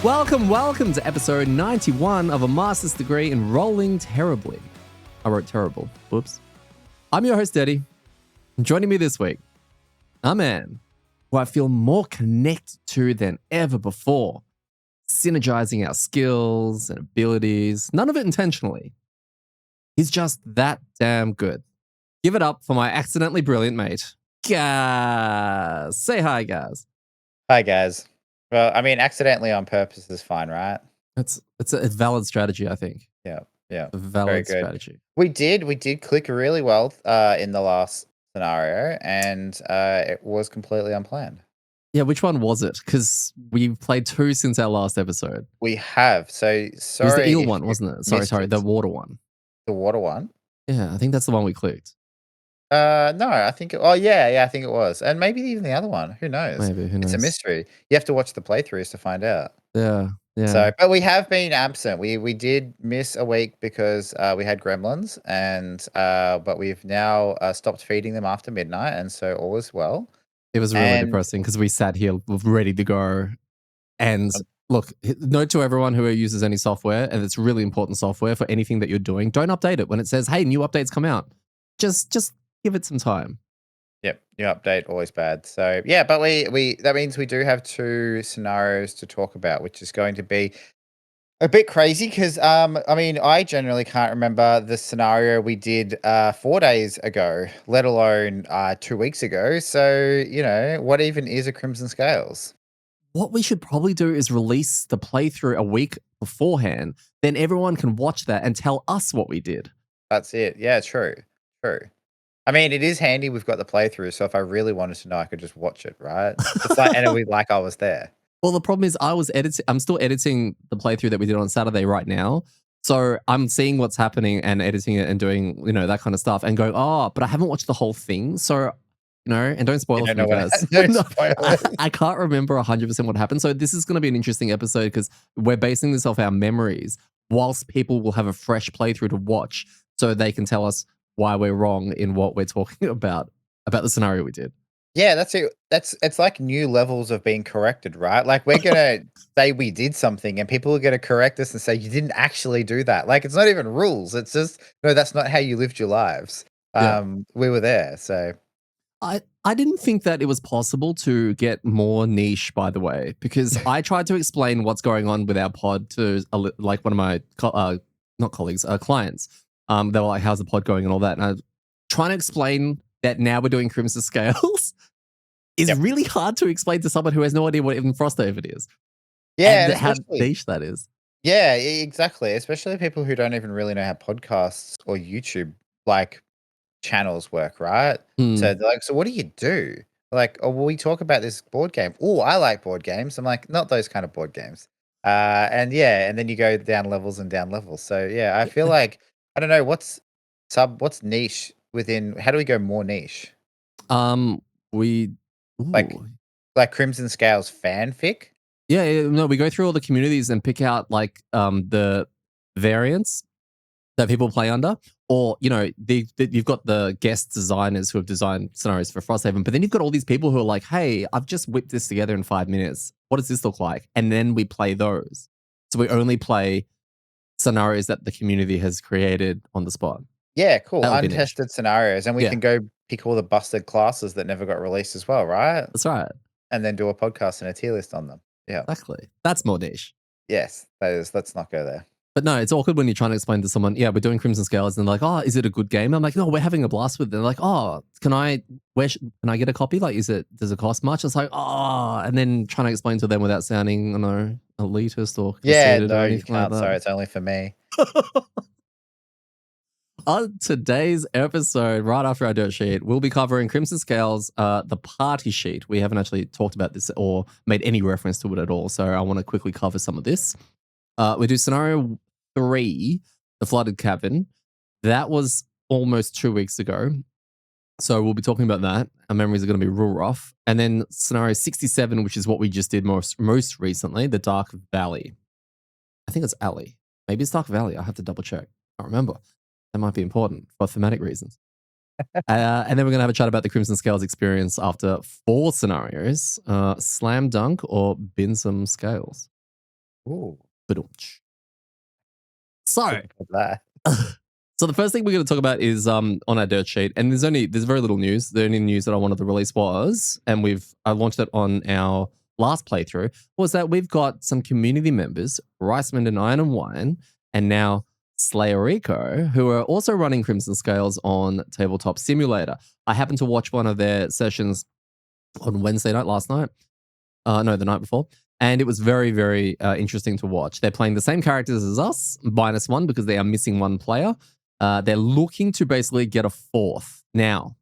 Welcome to episode 91 of a master's degree in rolling terribly. I wrote terrible. Whoops. I'm your host, Eddie. And joining me this week, a man who I feel more connected to than ever before, synergizing our skills and abilities, none of it intentionally. He's just that damn good. Give it up for my accidentally brilliant mate, Gaz. Say hi, Gaz. Hi, guys. Well, I mean, accidentally on purpose is fine, right? It's a valid strategy, I think. Yeah, A very valid good. strategy. We did click really well in the last scenario, and it was completely unplanned. Yeah, which one was it? Because we've played two since our last episode. We have. So It was sorry the eel if one, you wasn't it? missed Sorry, it. the water one. The water one. Yeah, I think that's the one we clicked. No, I think. Oh, yeah, I think it was, and maybe even the other one. Who knows? Maybe, who It's a knows? mystery. You have to watch the playthroughs to find out. Yeah. So, but we have been absent. We did miss a week because we had gremlins, and but we've now stopped feeding them after midnight, and so all is well. It was really depressing because we sat here ready to go. And look, note to everyone who uses any software, and it's really important software for anything that you're doing, don't update it when it says, hey, new updates come out. Just give it some time. Yep, new update always bad. So yeah, but we that means we do have two scenarios to talk about, which is going to be a bit crazy because I mean I generally can't remember the scenario we did 4 days ago, let alone 2 weeks ago. So what even is a Crimson Scales? What we should probably do is release the playthrough a week beforehand. Then everyone can watch that and tell us what we did. That's it. Yeah, true. I mean, it is handy. We've got the playthrough, so if I really wanted to know, I could just watch it, right? It's like, and it would like I was there. Well, the problem is I'm still editing the playthrough that we did on Saturday right now. So I'm seeing what's happening and editing it and doing, that kind of stuff and going, oh, but I haven't watched the whole thing. So, and don't spoil it for me, guys. Don't spoil it. I can't remember 100% what happened. So this is going to be an interesting episode because we're basing this off our memories whilst people will have a fresh playthrough to watch so they can tell us why we're wrong in what we're talking about the scenario we did. Yeah, that's it. It's like new levels of being corrected, right? Like we're gonna say we did something, and people are gonna correct us and say you didn't actually do that. Like it's not even rules. It's just no, that's not how you lived your lives. We were there, so I didn't think that it was possible to get more niche, by the way, because I tried to explain what's going on with our pod to like one of my not colleagues, clients. They were like, "How's the pod going?" and all that, and I was trying to explain that now we're doing Crimson Scales. Is really hard to explain to someone who has no idea what even Frosthaven is. Yeah, and how niche that is. Yeah, exactly. Especially people who don't even really know how podcasts or YouTube like channels work, right? So they're like, so what do you do? Like, oh, well, we talk about this board game. Oh, I like board games. I'm like, not those kind of board games. And then you go down levels and down levels. So yeah, I feel like I don't know what's niche within. How do we go more niche? We like Crimson Scales fanfic. Yeah, no, we go through all the communities and pick out like the variants that people play under, or you've got the guest designers who have designed scenarios for Frosthaven, but then you've got all these people who are like, "Hey, I've just whipped this together in 5 minutes. What does this look like?" And then we play those. So we only play scenarios that the community has created on the spot. Yeah, cool. Untested scenarios, and we can go pick all the busted classes that never got released as well, right? That's right. And then do a podcast and a tier list on them. Yeah, exactly. That's more niche. Yes, that is. Let's not go there. But no, it's awkward when you're trying to explain to someone, yeah, we're doing Crimson Scales, and they're like, oh, is it a good game? I'm like, no, we're having a blast with it. They're like, oh, can I get a copy? Like, does it cost much? It's like, oh, and then trying to explain to them without sounding, elitist or conceited or anything you can't. Like that. Sorry, it's only for me. On today's episode, right after our dirt sheet, we'll be covering Crimson Scales, the party sheet. We haven't actually talked about this or made any reference to it at all, so I want to quickly cover some of this. We do scenario 3, the flooded cabin. That was almost 2 weeks ago, so we'll be talking about that. Our memories are going to be real rough. And then scenario 67, which is what we just did most recently, the Dark Valley. I think it's Alley. Maybe it's Dark Valley. I have to double check. I can't remember. That might be important for thematic reasons. And then we're going to have a chat about the Crimson Scales experience after 4 scenarios. Slam Dunk or Bin some Scales. Ooh, Ba-dum-tsh. So, looking for that. so the first thing we're going to talk about is on our dirt sheet, and there's very little news. The only news that I wanted to release was, and I launched it on our last playthrough, was that we've got some community members, Riceman and Iron and Wine, and now Slayerico, who are also running Crimson Scales on Tabletop Simulator. I happened to watch one of their sessions on Wednesday night, last night. No, the night before. And it was very, very interesting to watch. They're playing the same characters as us, -1, because they are missing one player. They're looking to basically get a fourth. Now,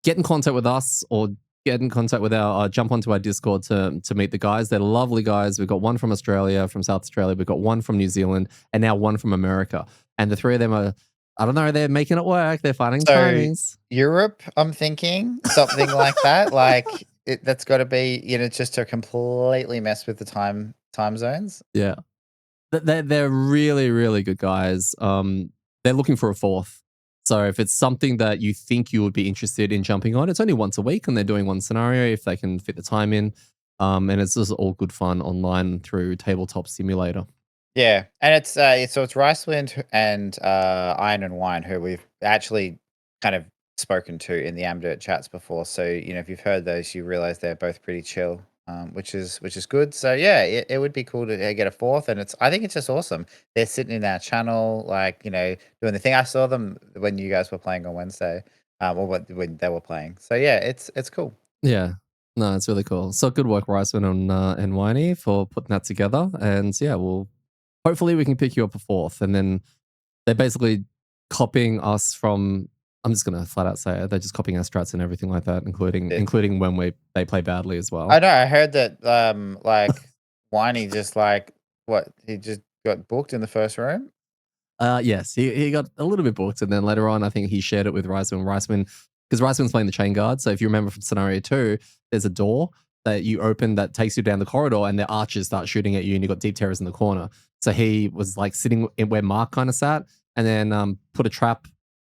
get in contact with us or get in contact with jump onto our Discord to meet the guys. They're lovely guys. We've got one from Australia, from South Australia. We've got one from New Zealand, and now one from America. And the three of them are, I don't know, they're making it work. They're finding So timings. Europe, I'm thinking something like that. Like that's got to be, just to completely mess with the time zones. Yeah. They're really, really good guys. They're looking for a fourth. So if it's something that you think you would be interested in jumping on, it's only once a week and they're doing one scenario if they can fit the time in. And it's just all good fun online through Tabletop Simulator. Yeah, and it's Riceland and Iron and Wine who we've actually kind of spoken to in the amDirt chats before. So if you've heard those, you realize they're both pretty chill, which is good. So yeah, it would be cool to get a fourth, and I think it's just awesome. They're sitting in our channel, like doing the thing. I saw them when you guys were playing on Wednesday, or when they were playing. So yeah, it's cool. Yeah. No, it's really cool. So good work, Riceman and Winey, for putting that together. And yeah, hopefully we can pick you up a fourth. And then they're basically copying us from. I'm just gonna flat out say it. They're just copying our strats and everything like that, including when they play badly as well. I know. I heard that like Winey just like what he just got booked in the first room. Yes, he got a little bit booked, and then later on, I think he shared it with Riceman, because Riceman's playing the chain guard. So if you remember from scenario 2, there's a door that you open that takes you down the corridor, and the archers start shooting at you, and you got deep terrors in the corner. So he was like sitting in where Mark kind of sat, and then put a trap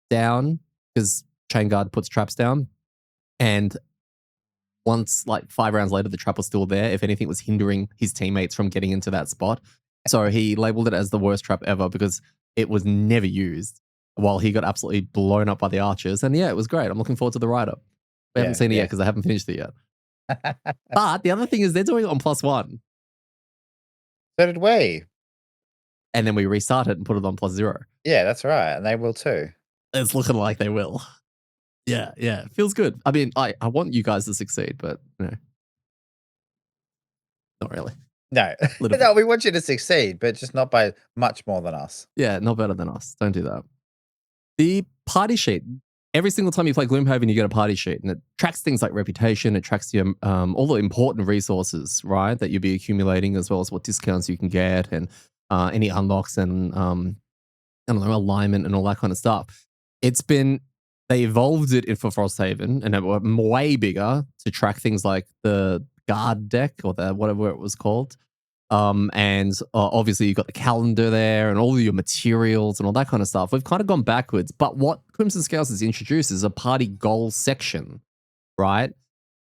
down because chain guard puts traps down, and once like 5 rounds later, the trap was still there. If anything, it was hindering his teammates from getting into that spot. So he labeled it as the worst trap ever because it was never used while he got absolutely blown up by the archers. And yeah, it was great. I'm looking forward to the write up. We haven't Yeah, seen it yet yeah. because I haven't finished it yet. But the other thing is they're doing it on +1. So did we. And then we restart it and put it on +0. Yeah, that's right, and they will too. It's looking like they will. Yeah, yeah. Feels good. I mean, I want you guys to succeed, but not really. No, Little bit. no, we want you to succeed, but just not by much more than us. Yeah, not better than us. Don't do that. The party sheet. Every single time you play Gloomhaven, you get a party sheet, and it tracks things like reputation. It tracks your all the important resources, right, that you'll be accumulating, as well as what discounts you can get, and any unlocks, and I don't know, alignment, and all that kind of stuff. They evolved it for Frosthaven, and it were way bigger to track things like the guard deck or the whatever it was called. And obviously you've got the calendar there and all your materials and all that kind of stuff. We've kind of gone backwards, but what Crimson Scales has introduced is a party goals section, right?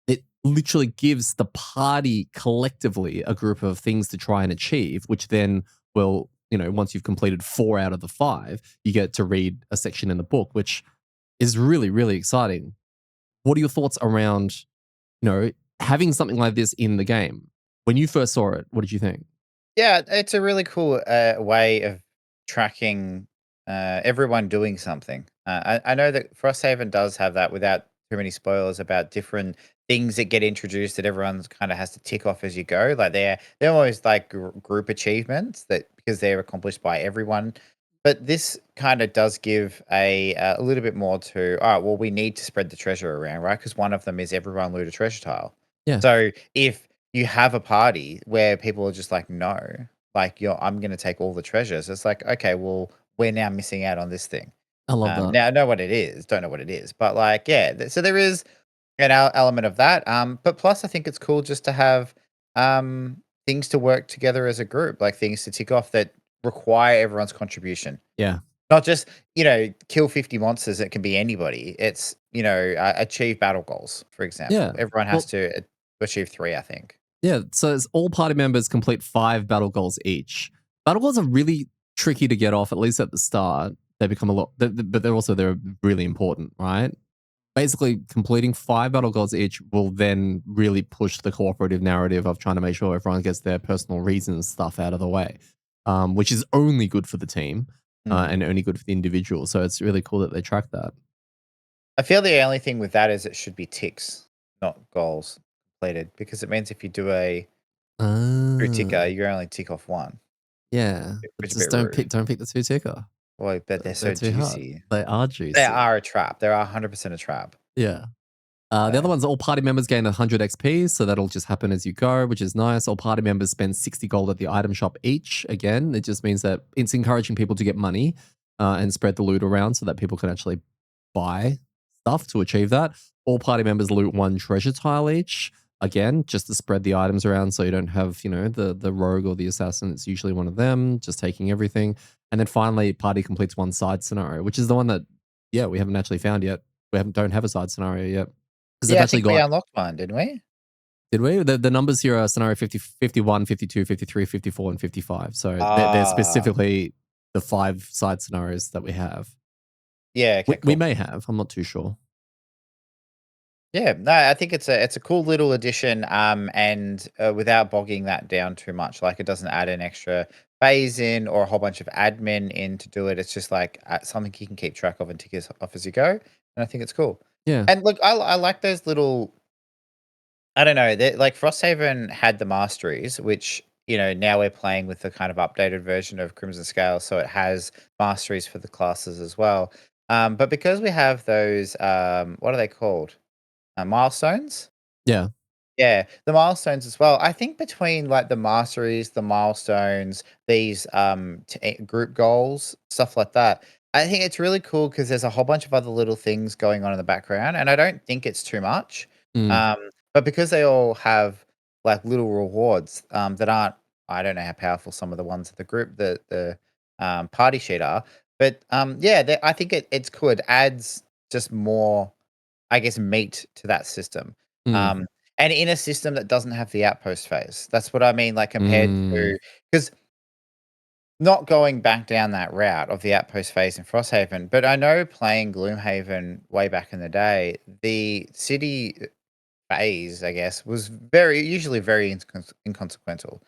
It literally gives the party collectively a group of things to try and achieve, which then will, once you've completed 4 out of the 5, you get to read a section in the book, which is really, really exciting. What are your thoughts around, having something like this in the game? When you first saw it, what did you think? Yeah, it's a really cool way of tracking everyone doing something. I know that Frosthaven does have that without too many spoilers about different things that get introduced that everyone's kind of has to tick off as you go. Like they're always like group achievements that because they're accomplished by everyone. But this kind of does give a little bit more to. All right, well, we need to spread the treasure around, right? Because one of them is everyone loot a treasure tile. Yeah, So if you have a party where people are just like, no, like I'm going to take all the treasures. It's like, okay, well, we're now missing out on this thing. I love that. Now I know what it is, don't know what it is, but like, yeah. So there is an element of that. But plus, I think it's cool just to have things to work together as a group, like things to tick off that require everyone's contribution. Yeah, Not just kill 50 monsters. It can be anybody. It's achieve battle goals, for yeah. example. Everyone has Well, to achieve 3, I think. Yeah, so it's all party members complete 5 battle goals each. Battle goals are really tricky to get off, at least at the start. They become a lot, but they're really important, right? Basically, completing 5 battle goals each will then really push the cooperative narrative of trying to make sure everyone gets their personal reasons stuff out of the way, which is only good for the team Mm. and only good for the individual. So it's really cool that they track that. I feel the only thing with that is it should be ticks, not goals completed, because it means if you do a true ticker, Ah, you only tick off one, yeah, but which is a just bit rude. don't pick the 2 ticker. Well, but they're They're so too hard. juicy. They are They juicy. are a trap. They are 100% a trap. Yeah. The other So, one's all party members gain 100 XP, so that'll just happen as you go, which is nice. All party members spend 60 gold at the item shop each. Again, it just means that it's encouraging people to get money and spread the loot around so that people can actually buy stuff to achieve that. All party members loot 1 treasure tile each. Again, just to spread the items around so you don't have, the rogue or the assassin. It's usually one of them just taking everything. And then finally, party completes 1 side scenario, which is the one that, yeah, we haven't actually found yet. Don't have a side scenario yet. Because they've yeah, I actually think we got, unlocked one, didn't we? did we? The numbers here are scenario 50, 51, 52, 53, 54, and 55. So they're Ah, specifically the 5 side scenarios that we have. yeah, We, okay, we cool. may have. I'm not too sure. Yeah, no, I think it's a cool little addition, and without bogging that down too much, like it doesn't add an extra phase in or a whole bunch of admin in to do it. It's just like something you can keep track of and tick off as you go, and I think it's cool. Yeah. And look, I like those little. I don't know. Like Frosthaven had the masteries, which now we're playing with the kind of updated version of Crimson Scale, so it has masteries for the classes as well. But because we have those, what are they called? Milestones. Yeah. Yeah, the milestones as well. I think between like the masteries, the milestones, these group goals, stuff like that. I think it's really cool because there's a whole bunch of other little things going on in the background, and I don't think it's too much. Mm, But because they all have like little rewards that aren't, I don't know how powerful some of the ones of the group, the party sheet are, but yeah, I think it's cool. It adds just more, I guess, meat to that system. mm, Um, and in a system that doesn't have the outpost phase. That's what I mean, like, compared mm. to, because not going back down that route of the outpost phase in Frosthaven, but I know playing Gloomhaven way back in the day, the city phase, I guess, was usually very inconsequential.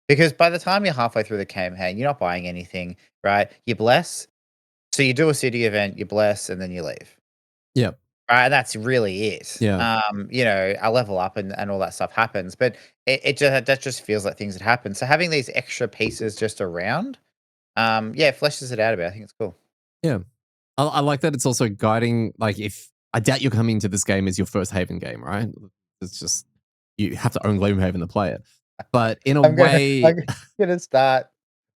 Because by the time you're halfway through the campaign, you're not buying anything, right? You bless. So you do a city event, you bless, and then you leave. Yep. Right, and that's really it. Yeah. I level up and all that stuff happens, but that just feels like things that happen. So having these extra pieces just around, yeah, fleshes it out a bit. I think it's cool. Yeah. I like that it's also guiding, like, if I doubt you're coming to this game as your first Haven game, right? It's just, you have to own Gloomhaven to play it. But in a I'm gonna way, I'm gonna start.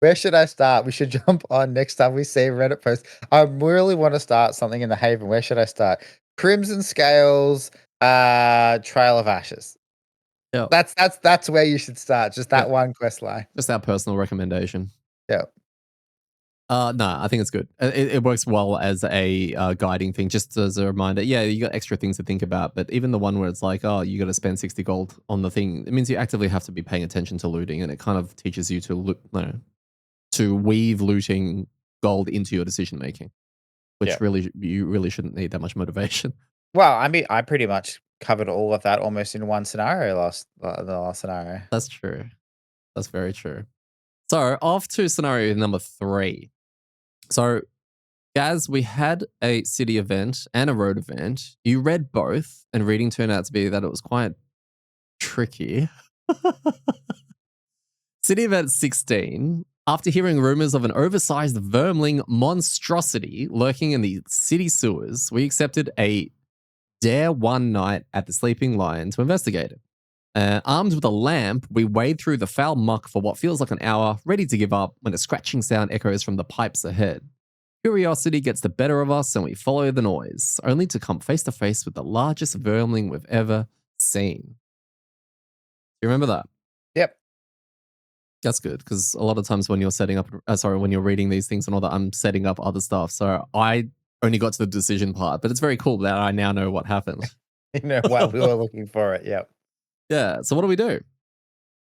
Where should I start? We should jump on next time we see a Reddit post. I really want to start something in the Haven. Where should I start? Crimson Scales, Trail of Ashes. yeah, That's where you should start. Just yeah, that one quest line. just our personal recommendation. Yeah. No, I think it's good. It works well as a guiding thing, just as a reminder. Yeah, you got extra things to think about, but even the one where it's like, oh, you got to spend 60 gold on the thing, it means you actively have to be paying attention to looting, and it kind of teaches you to to weave looting gold into your decision making, Yeah. which really you really shouldn't need that much motivation. Well, I mean, I pretty much covered all of that almost in one scenario the last scenario. That's true. That's very true. So off to scenario number 3. So, Gaz, we had a city event and a road event. You read both, and reading turned out to be that it was quite tricky. City event 16. After hearing rumors of an oversized vermling monstrosity lurking in the city sewers, we accepted a dare one night at the Sleeping Lion to investigate it. Armed with a lamp, we wade through the foul muck for what feels like an hour, ready to give up when a scratching sound echoes from the pipes ahead. Curiosity gets the better of us and we follow the noise, only to come face to face with the largest vermling we've ever seen. Do you remember that? Yep. That's good, because a lot of times when you're setting up, when you're reading these things and all that, I'm setting up other stuff. So I only got to the decision part, but it's very cool that I now know what happened. You know what? We were looking for it. Yep. Yeah. So what do we do?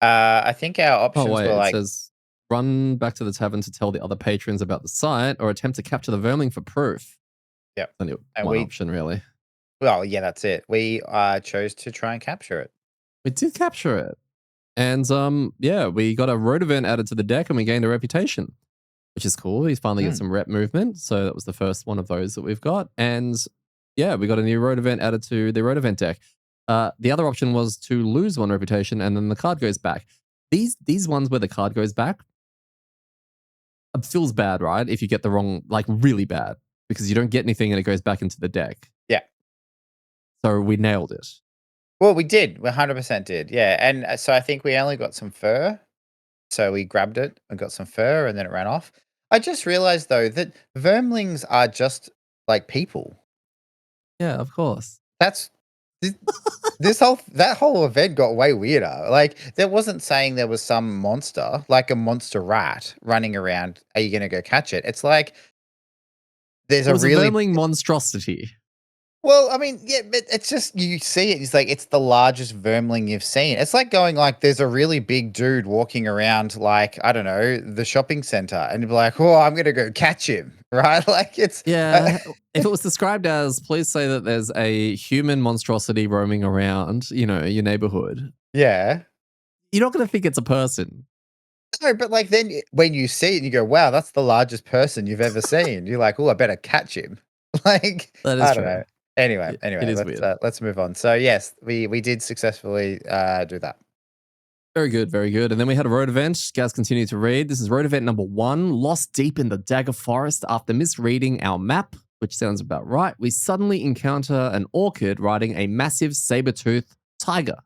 I think our Oh, options wait. were It like, says run back to the tavern to tell the other patrons about the site or attempt to capture the vermling for proof. yep, Only and one we option, really. well, yeah, that's it. We chose to try and capture it. We did capture it. And yeah, we got a road event added to the deck and we gained a reputation, which is cool. He's finally get Mm. some rep movement. So that was the first one of those that we've got. And yeah, we got a new road event added to the road event deck. The other option was to lose one reputation and then the card goes back. These ones where the card goes back feels bad, right? If you get the wrong, like really bad, because you don't get anything and it goes back into the deck. Yeah. So we nailed it. Well, we did. We 100% did. Yeah, and so I think we only got some fur. So we grabbed it and got some fur, and then it ran off. I just realized though that vermlings are just like people. Yeah, of course. That's this, that whole event got way weirder. Like there wasn't saying there was some monster, like a monster rat running around. Are you gonna go catch it? It's like there's It a was a really vermling monstrosity. well, I mean, yeah, but it's just you see it. It's like it's the largest vermling you've seen. It's like going like there's a really big dude walking around like I don't know the shopping center, and you'd be like, oh, I'm gonna go catch him, right? Like it's Yeah. If it was described as, please say that there's a human monstrosity roaming around, your neighborhood, yeah. you're not going to think it's a person. No, but like then when you see it, you go, wow, that's the largest person you've ever seen. You're like, oh, I better catch him. Like That is I don't true. know. Anyway, It anyway, is weird. let's move on. So yes, we did successfully do that. Very good, very good. And then we had a road event. Gaz continued to read. This is road event number 1. Lost deep in the Dagger Forest after misreading our map, which sounds about right. We suddenly encounter an orchid riding a massive saber-toothed tiger.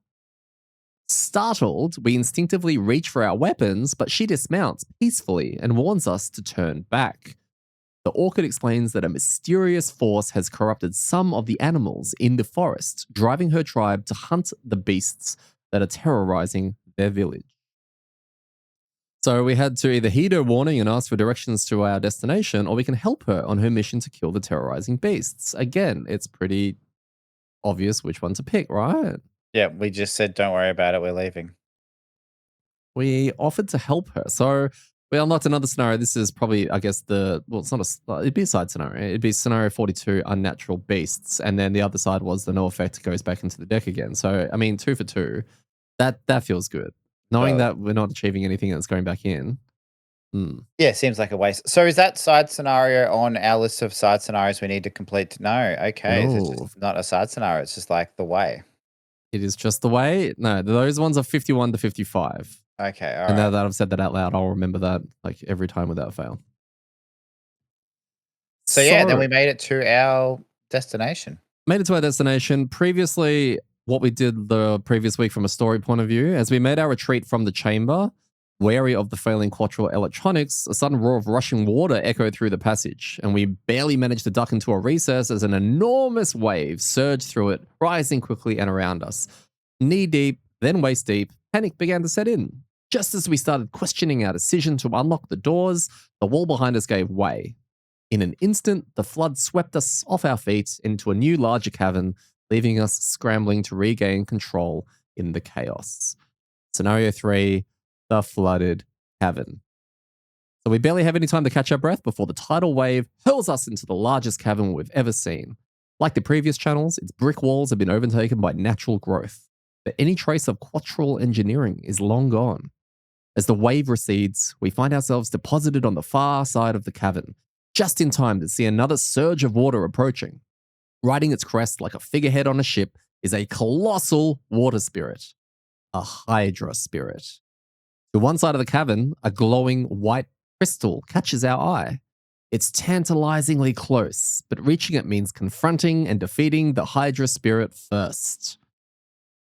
Startled, we instinctively reach for our weapons, but she dismounts peacefully and warns us to turn back. The orchid explains that a mysterious force has corrupted some of the animals in the forest, driving her tribe to hunt the beasts that are terrorizing their village. So we had to either heed her warning and ask for directions to our destination, or we can help her on her mission to kill the terrorizing beasts. Again, it's pretty obvious which one to pick, right? Yeah, we just said don't worry about it. We're leaving. We offered to help her. So we unlocked another scenario. This is probably, I guess, it's not it'd be a side scenario. It'd be scenario 42, unnatural beasts. And then the other side was the no effect goes back into the deck again. So, I mean, 2 for 2. That feels good. Knowing Well, that we're not achieving anything that's going back in. Hmm. yeah, seems like a waste. So is that side scenario on our list of side scenarios we need to complete? No. Okay. It's just No, not a side scenario. It's just like the way. it is just the way. No, those ones are 51 to 55. Okay. All And now right. that I've said that out loud, I'll remember that like every time without fail. So yeah, then So we made it to our destination. made it to our destination. Previously, what we did the previous week from a story point of view, as we made our retreat from the chamber, wary of the failing Quattro electronics, a sudden roar of rushing water echoed through the passage, and we barely managed to duck into a recess as an enormous wave surged through it, rising quickly and around us. Knee deep, then waist deep, panic began to set in. Just as we started questioning our decision to unlock the doors, the wall behind us gave way. In an instant, the flood swept us off our feet into a new, larger cavern, leaving us scrambling to regain control in the chaos. Scenario 3, the flooded cavern. So we barely have any time to catch our breath before the tidal wave hurls us into the largest cavern we've ever seen. Like the previous channels, its brick walls have been overtaken by natural growth, but any trace of quattral engineering is long gone. As the wave recedes, we find ourselves deposited on the far side of the cavern, just in time to see another surge of water approaching. Riding its crest like a figurehead on a ship is a colossal water spirit, a hydra spirit. To one side of the cavern, a glowing white crystal catches our eye. It's tantalizingly close, but reaching it means confronting and defeating the hydra spirit first.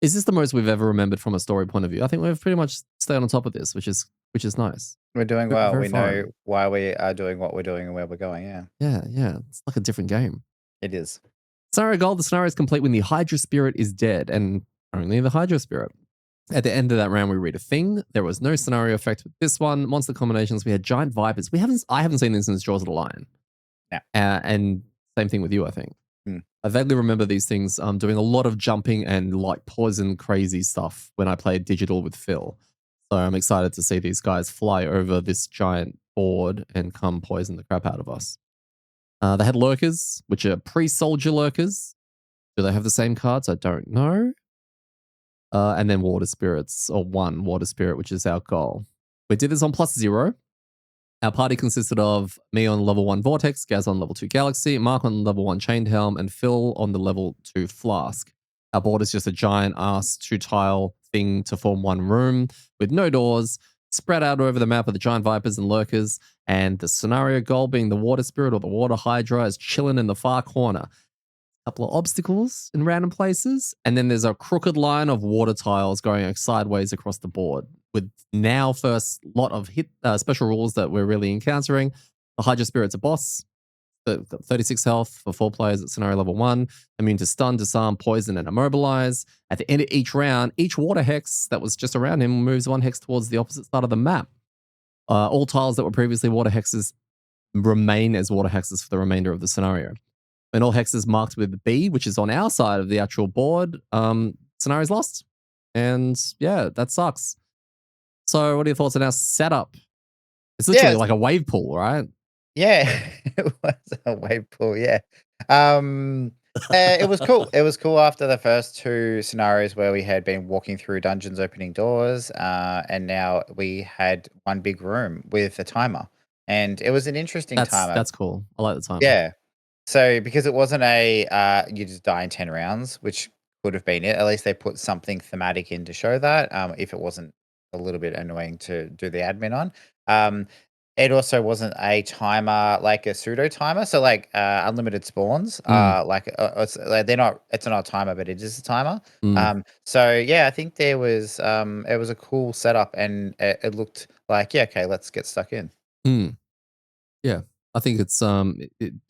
Is this the most we've ever remembered from a story point of view? I think we've pretty much stayed on top of this, which is nice. We're doing well. Very We know fine. why we are doing what we're doing and where we're going. Yeah, Yeah. It's like a different game. it is. Scenario goal, the scenario is complete when the Hydra Spirit is dead, and only the Hydra Spirit. At the end of that round, we read a thing. There was no scenario effect with this one. Monster combinations, we had giant vipers. I haven't seen this since Jaws of the Lion. Yeah. And same thing with you, I think. Hmm. I vaguely remember these things doing a lot of jumping and like poison crazy stuff when I played digital with Phil. So I'm excited to see these guys fly over this giant board and come poison the crap out of us. They had lurkers, which are pre-soldier lurkers. Do they have the same cards? I don't know. And then water spirits, or one water spirit, which is our goal. We did this on +0. Our party consisted of me on level 1 Vortex, Gaz on level 2 Galaxy, Mark on level 1 Chained Helm, and Phil on the level 2 Flask. Our board is just a giant ass 2-tile thing to form one room with no doors, spread out over the map of the giant vipers and lurkers, and the scenario goal being the water spirit or the water hydra is chilling in the far corner. Couple of obstacles in random places, and then there's a crooked line of water tiles going sideways across the board. With now first lot of special rules that we're really encountering. The Hydra Spirit's a boss. The 36 health for 4 players at scenario level 1. Immune to stun, disarm, poison, and immobilize. At the end of each round, each water hex that was just around him moves 1 hex towards the opposite side of the map. All tiles that were previously water hexes remain as water hexes for the remainder of the scenario. And all hexes marked with B, which is on our side of the actual board, scenario's lost. And yeah, that sucks. So what are your thoughts on our setup? It's literally like a wave pool, right? Yeah, it was a wave pool, yeah. It was cool. It was cool after the first 2 scenarios where we had been walking through dungeons, opening doors, and now we had one big room with a timer. And it was an interesting timer. That's cool. I like the timer. Yeah. So, because it wasn't a, you just die in 10 rounds, which could have been it, at least they put something thematic in to show that, if it wasn't a little bit annoying to do the admin on. Um, it also wasn't a timer, like a pseudo timer, so, like, unlimited spawns, it's not a timer, but it is a timer. So, yeah, I think there was, it was a cool setup, and it looked like, "Yeah, okay, let's get stuck in." Yeah, I think it's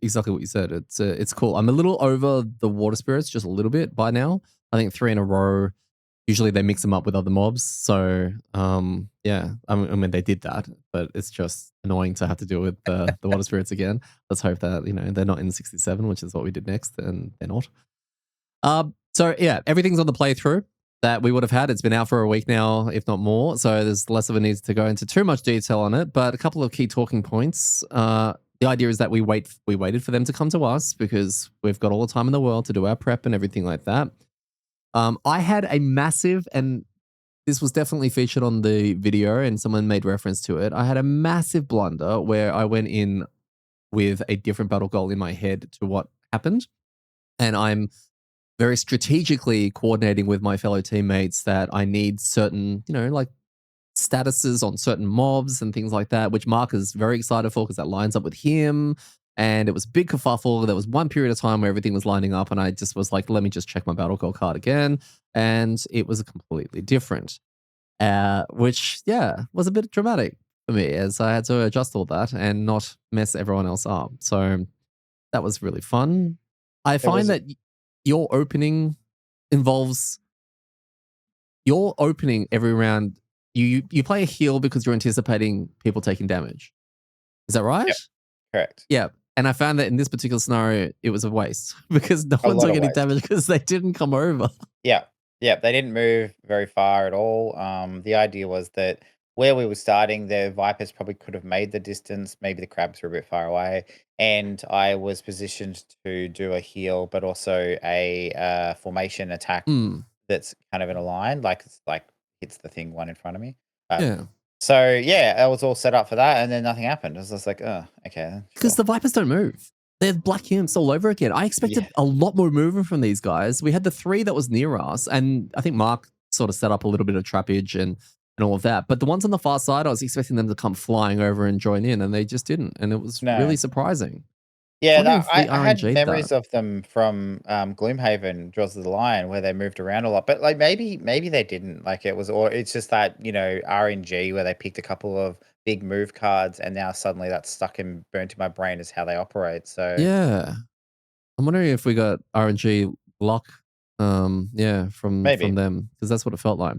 exactly what you said. It's cool. I'm a little over the water spirits, just a little bit by now. I think 3 in a row. Usually they mix them up with other mobs. So yeah, I mean they did that, but it's just annoying to have to deal with the water spirits again. Let's hope that they're not in 67, which is what we did next, and they're not. So yeah, everything's on the playthrough that we would have had. It's been out for a week now, if not more. So there's less of a need to go into too much detail on it. But a couple of key talking points. The idea is that we waited for them to come to us because we've got all the time in the world to do our prep and everything like that. I had a massive, and this was definitely featured on the video and someone made reference to it. I had a massive blunder where I went in with a different battle goal in my head to what happened. And I'm very strategically coordinating with my fellow teammates that I need certain, like statuses on certain mobs and things like that, which Mark is very excited for because that lines up with him. And it was a big kerfuffle. There was one period of time where everything was lining up, and I just was like, let me just check my battle goal card again. And it was completely different, which, yeah, was a bit dramatic for me as I had to adjust all that and not mess everyone else up. So that was really fun. I find that your opening involves your opening every round. You play a heal because you're anticipating people taking damage. Is that right? Yep, correct. Yeah. And I found that in this particular scenario, it was a waste because no one took any damage because they didn't come over. Yeah. Yeah, they didn't move very far at all. The idea was that where we were starting, the Vipers probably could have made the distance. Maybe the crabs were a bit far away. And I was positioned to do a heal, but also a formation attack that's kind of in a line, like it's like hits the thing one in front of me. Yeah. So yeah, I was all set up for that, and then nothing happened. I was just like, oh, okay. Because the Vipers don't move. They're black imps all over again. I expected a lot more movement from these guys. We had the 3 that was near us, and I think Mark sort of set up a little bit of trappage and all of that. But the ones on the far side, I was expecting them to come flying over and join in, and they just didn't. And it was really surprising. Yeah, I had memories of them from Gloomhaven, Jaws of the Lion, where they moved around a lot. But like maybe they didn't. Like it was, or it's just that RNG where they picked a couple of big move cards, and now suddenly that's stuck and burnt to my brain as how they operate. So yeah, I'm wondering if we got RNG luck. Yeah, from them, because that's what it felt like.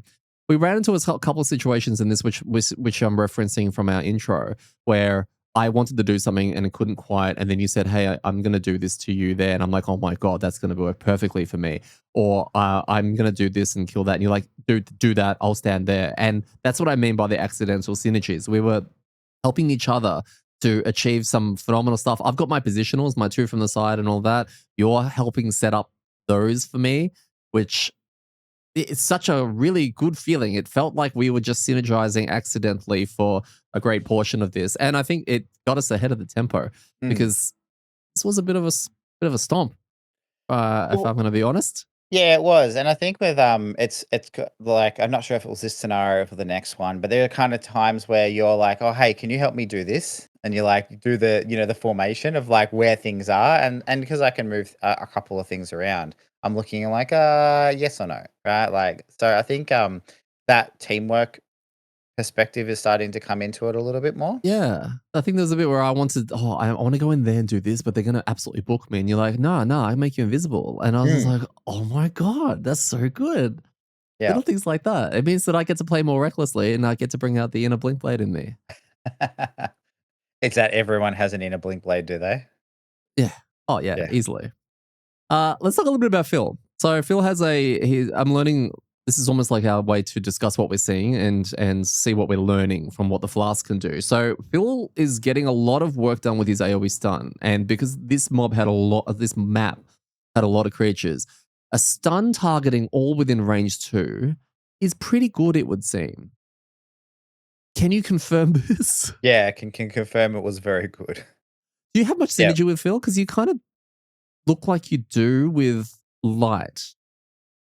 We ran into a couple of situations in this, which I'm referencing from our intro, where I wanted to do something and it couldn't quite. And then you said, "Hey, I'm going to do this to you there." And I'm like, "Oh my God, that's going to work perfectly for me." Or I'm going to do this and kill that. And you're like, "Dude, do that. I'll stand there." And that's what I mean by the accidental synergies. We were helping each other to achieve some phenomenal stuff. I've got my positionals, my two from the side and all that. You're helping set up those for me, which it's such a really good feeling. It felt like we were just synergizing accidentally for a great portion of this, and I think it got us ahead of the tempo Mm. because this was a bit of a bit of a stomp, if Well, I'm going to be honest. yeah, it was, and I think with like I'm not sure if it was this scenario for the next one, but there are kind of times where you're like, "Oh, hey, can you help me do this?" And you like do the the formation of like where things are, and because I can move a couple of things around, I'm looking and like, yes or no, right? Like, so I think that teamwork perspective is starting to come into it a little bit more. Yeah, I think there's a bit where I wanted, oh, I want to go in there and do this, but they're going to absolutely book me. And you're like, no, no, I make you invisible. And I was just Mm. like, oh my God, that's so good. Yeah. Little things like that. It means that I get to play more recklessly and I get to bring out the inner blink blade in me. It's that everyone has an inner blink blade, do they? Yeah. Oh, yeah, Yeah. easily. Let's talk a little bit about Phil. So Phil has I'm learning. This is almost like our way to discuss what we're seeing and see what we're learning from what the flask can do. So Phil is getting a lot of work done with his AoE stun, and because this map had a lot of creatures, a stun targeting all within range 2 is pretty good. It would seem. Can you confirm this? Yeah, I can confirm it was very good. Do you have much Yeah. synergy with Phil? Because you kind of look like you do with Light.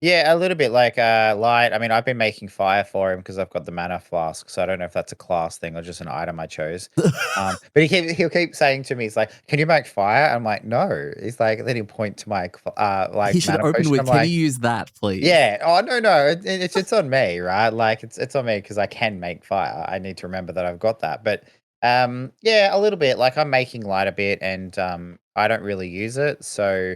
Yeah, a little bit like, light. I mean, I've been making fire for him because 'cause I've got the mana flask, so I don't know if that's a class thing or just an item I chose. But he'll keep saying to me, he's like, "Can you make fire?" I'm like, "No." He's like, then he'll point to my He like, should mana open potion. with, I'm "Can you like, use that, please?" "Yeah. Oh, no, no, it's on me, right?" Like, it's on me because I can make fire. I need to remember that I've got that. But, yeah, a little bit. Like, I'm making light a bit and, I don't really use it, so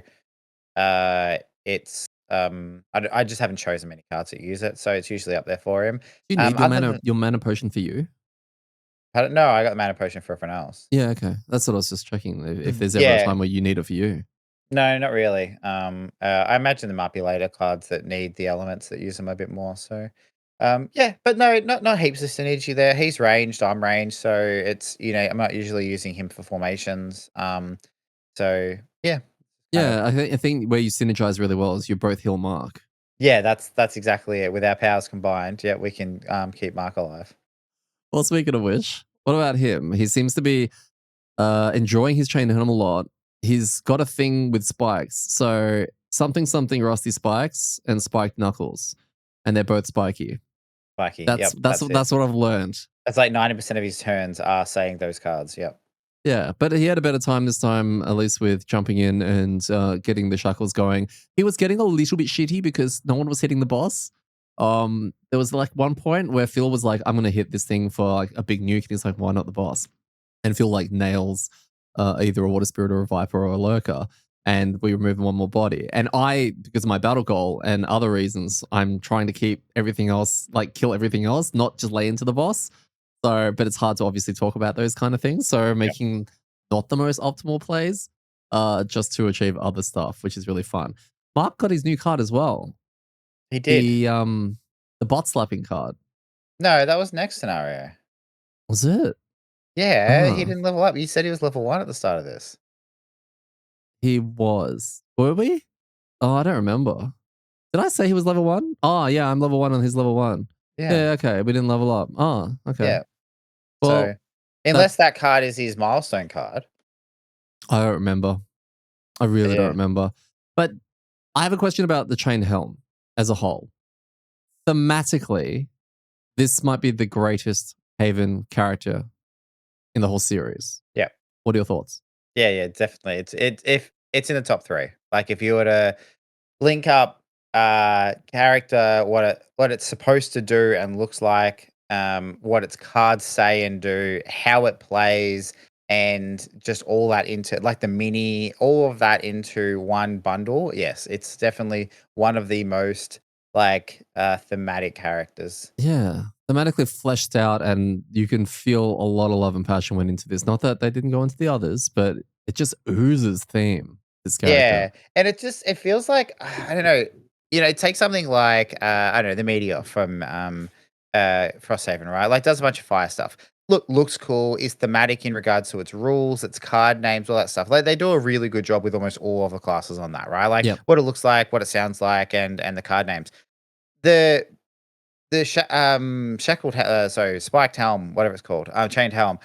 uh, it's, I just haven't chosen many cards that use it, so it's usually up there for him. Do you need Other than your mana potion for you? I don't know, I got the mana potion for everyone else. Yeah, okay. That's what I was just checking if there's ever a Yeah, time where you need it for you. no, not really. I imagine there might be later cards that need the elements that use them a bit more, so, yeah, but no, not heaps of synergy there. He's ranged, I'm ranged, so it's, I'm not usually using him for formations, so yeah, kind of Yeah, I think where you synergize really well is you're both heal Mark. yeah, that's exactly it. With our powers combined, yeah, we can, keep Mark alive. Well, speaking of which, what about him? He seems to be, enjoying his chain helm a lot. He's got a thing with spikes. So something, something rusty spikes and spiked knuckles. And they're both spiky. Spiky, yep, that's it. That's what I've learned. That's like 90% of his turns are saying those cards, yep. Yeah, but he had a better time this time, at least with jumping in and getting the shackles going. He was getting a little bit shitty because no one was hitting the boss. There was like one point where Phil was like, "I'm gonna hit this thing for like a big nuke," and he's like, "Why not the boss?" And Phil like nails either a water spirit or a viper or a lurker, and we remove one more body. And I, because of my battle goal and other reasons, I'm trying to keep everything else, like kill everything else, not just lay into the boss. So, but it's hard to obviously talk about those kind of things. So Yep, making not the most optimal plays, just to achieve other stuff, which is really fun. Mark got his new card as well. he did. The bot slapping card. No, that was next scenario. Was it? Yeah, he Ah, didn't level up. You said he was level 1 at the start of this. he was. Were we? Oh, I don't remember. Did I say he was level 1? Oh, yeah, I'm level 1 and he's level 1. Yeah, Yeah, okay. We didn't level up. Oh, okay. yeah. So, Well, that unless that card is his milestone card. I don't remember. I really don't Yeah, remember. But I have a question about the chain helm as a whole. Thematically, this might be the greatest Haven character in the whole series. yeah. What are your thoughts? Yeah, yeah, definitely. If it's in the top 3. Like, if you were to link up character, what it's supposed to do and looks like, what its cards say and do, how it plays, and just all that into like the mini, all of that into one bundle. Yes, it's definitely one of the most like thematic characters. Yeah, thematically fleshed out, and you can feel a lot of love and passion went into this. Not that they didn't go into the others, but it just oozes theme. This character. Yeah, and it feels like I don't know, it takes something like I don't know, the Meteor from Frosthaven, right? Like does a bunch of fire stuff. Looks cool, is thematic in regards to its rules, its card names, all that stuff. Like they do a really good job with almost all of the classes on that, right? Like Yep. what it looks like, what it sounds like, and the card names. The shackled sorry, spiked helm, whatever it's called, chained helm.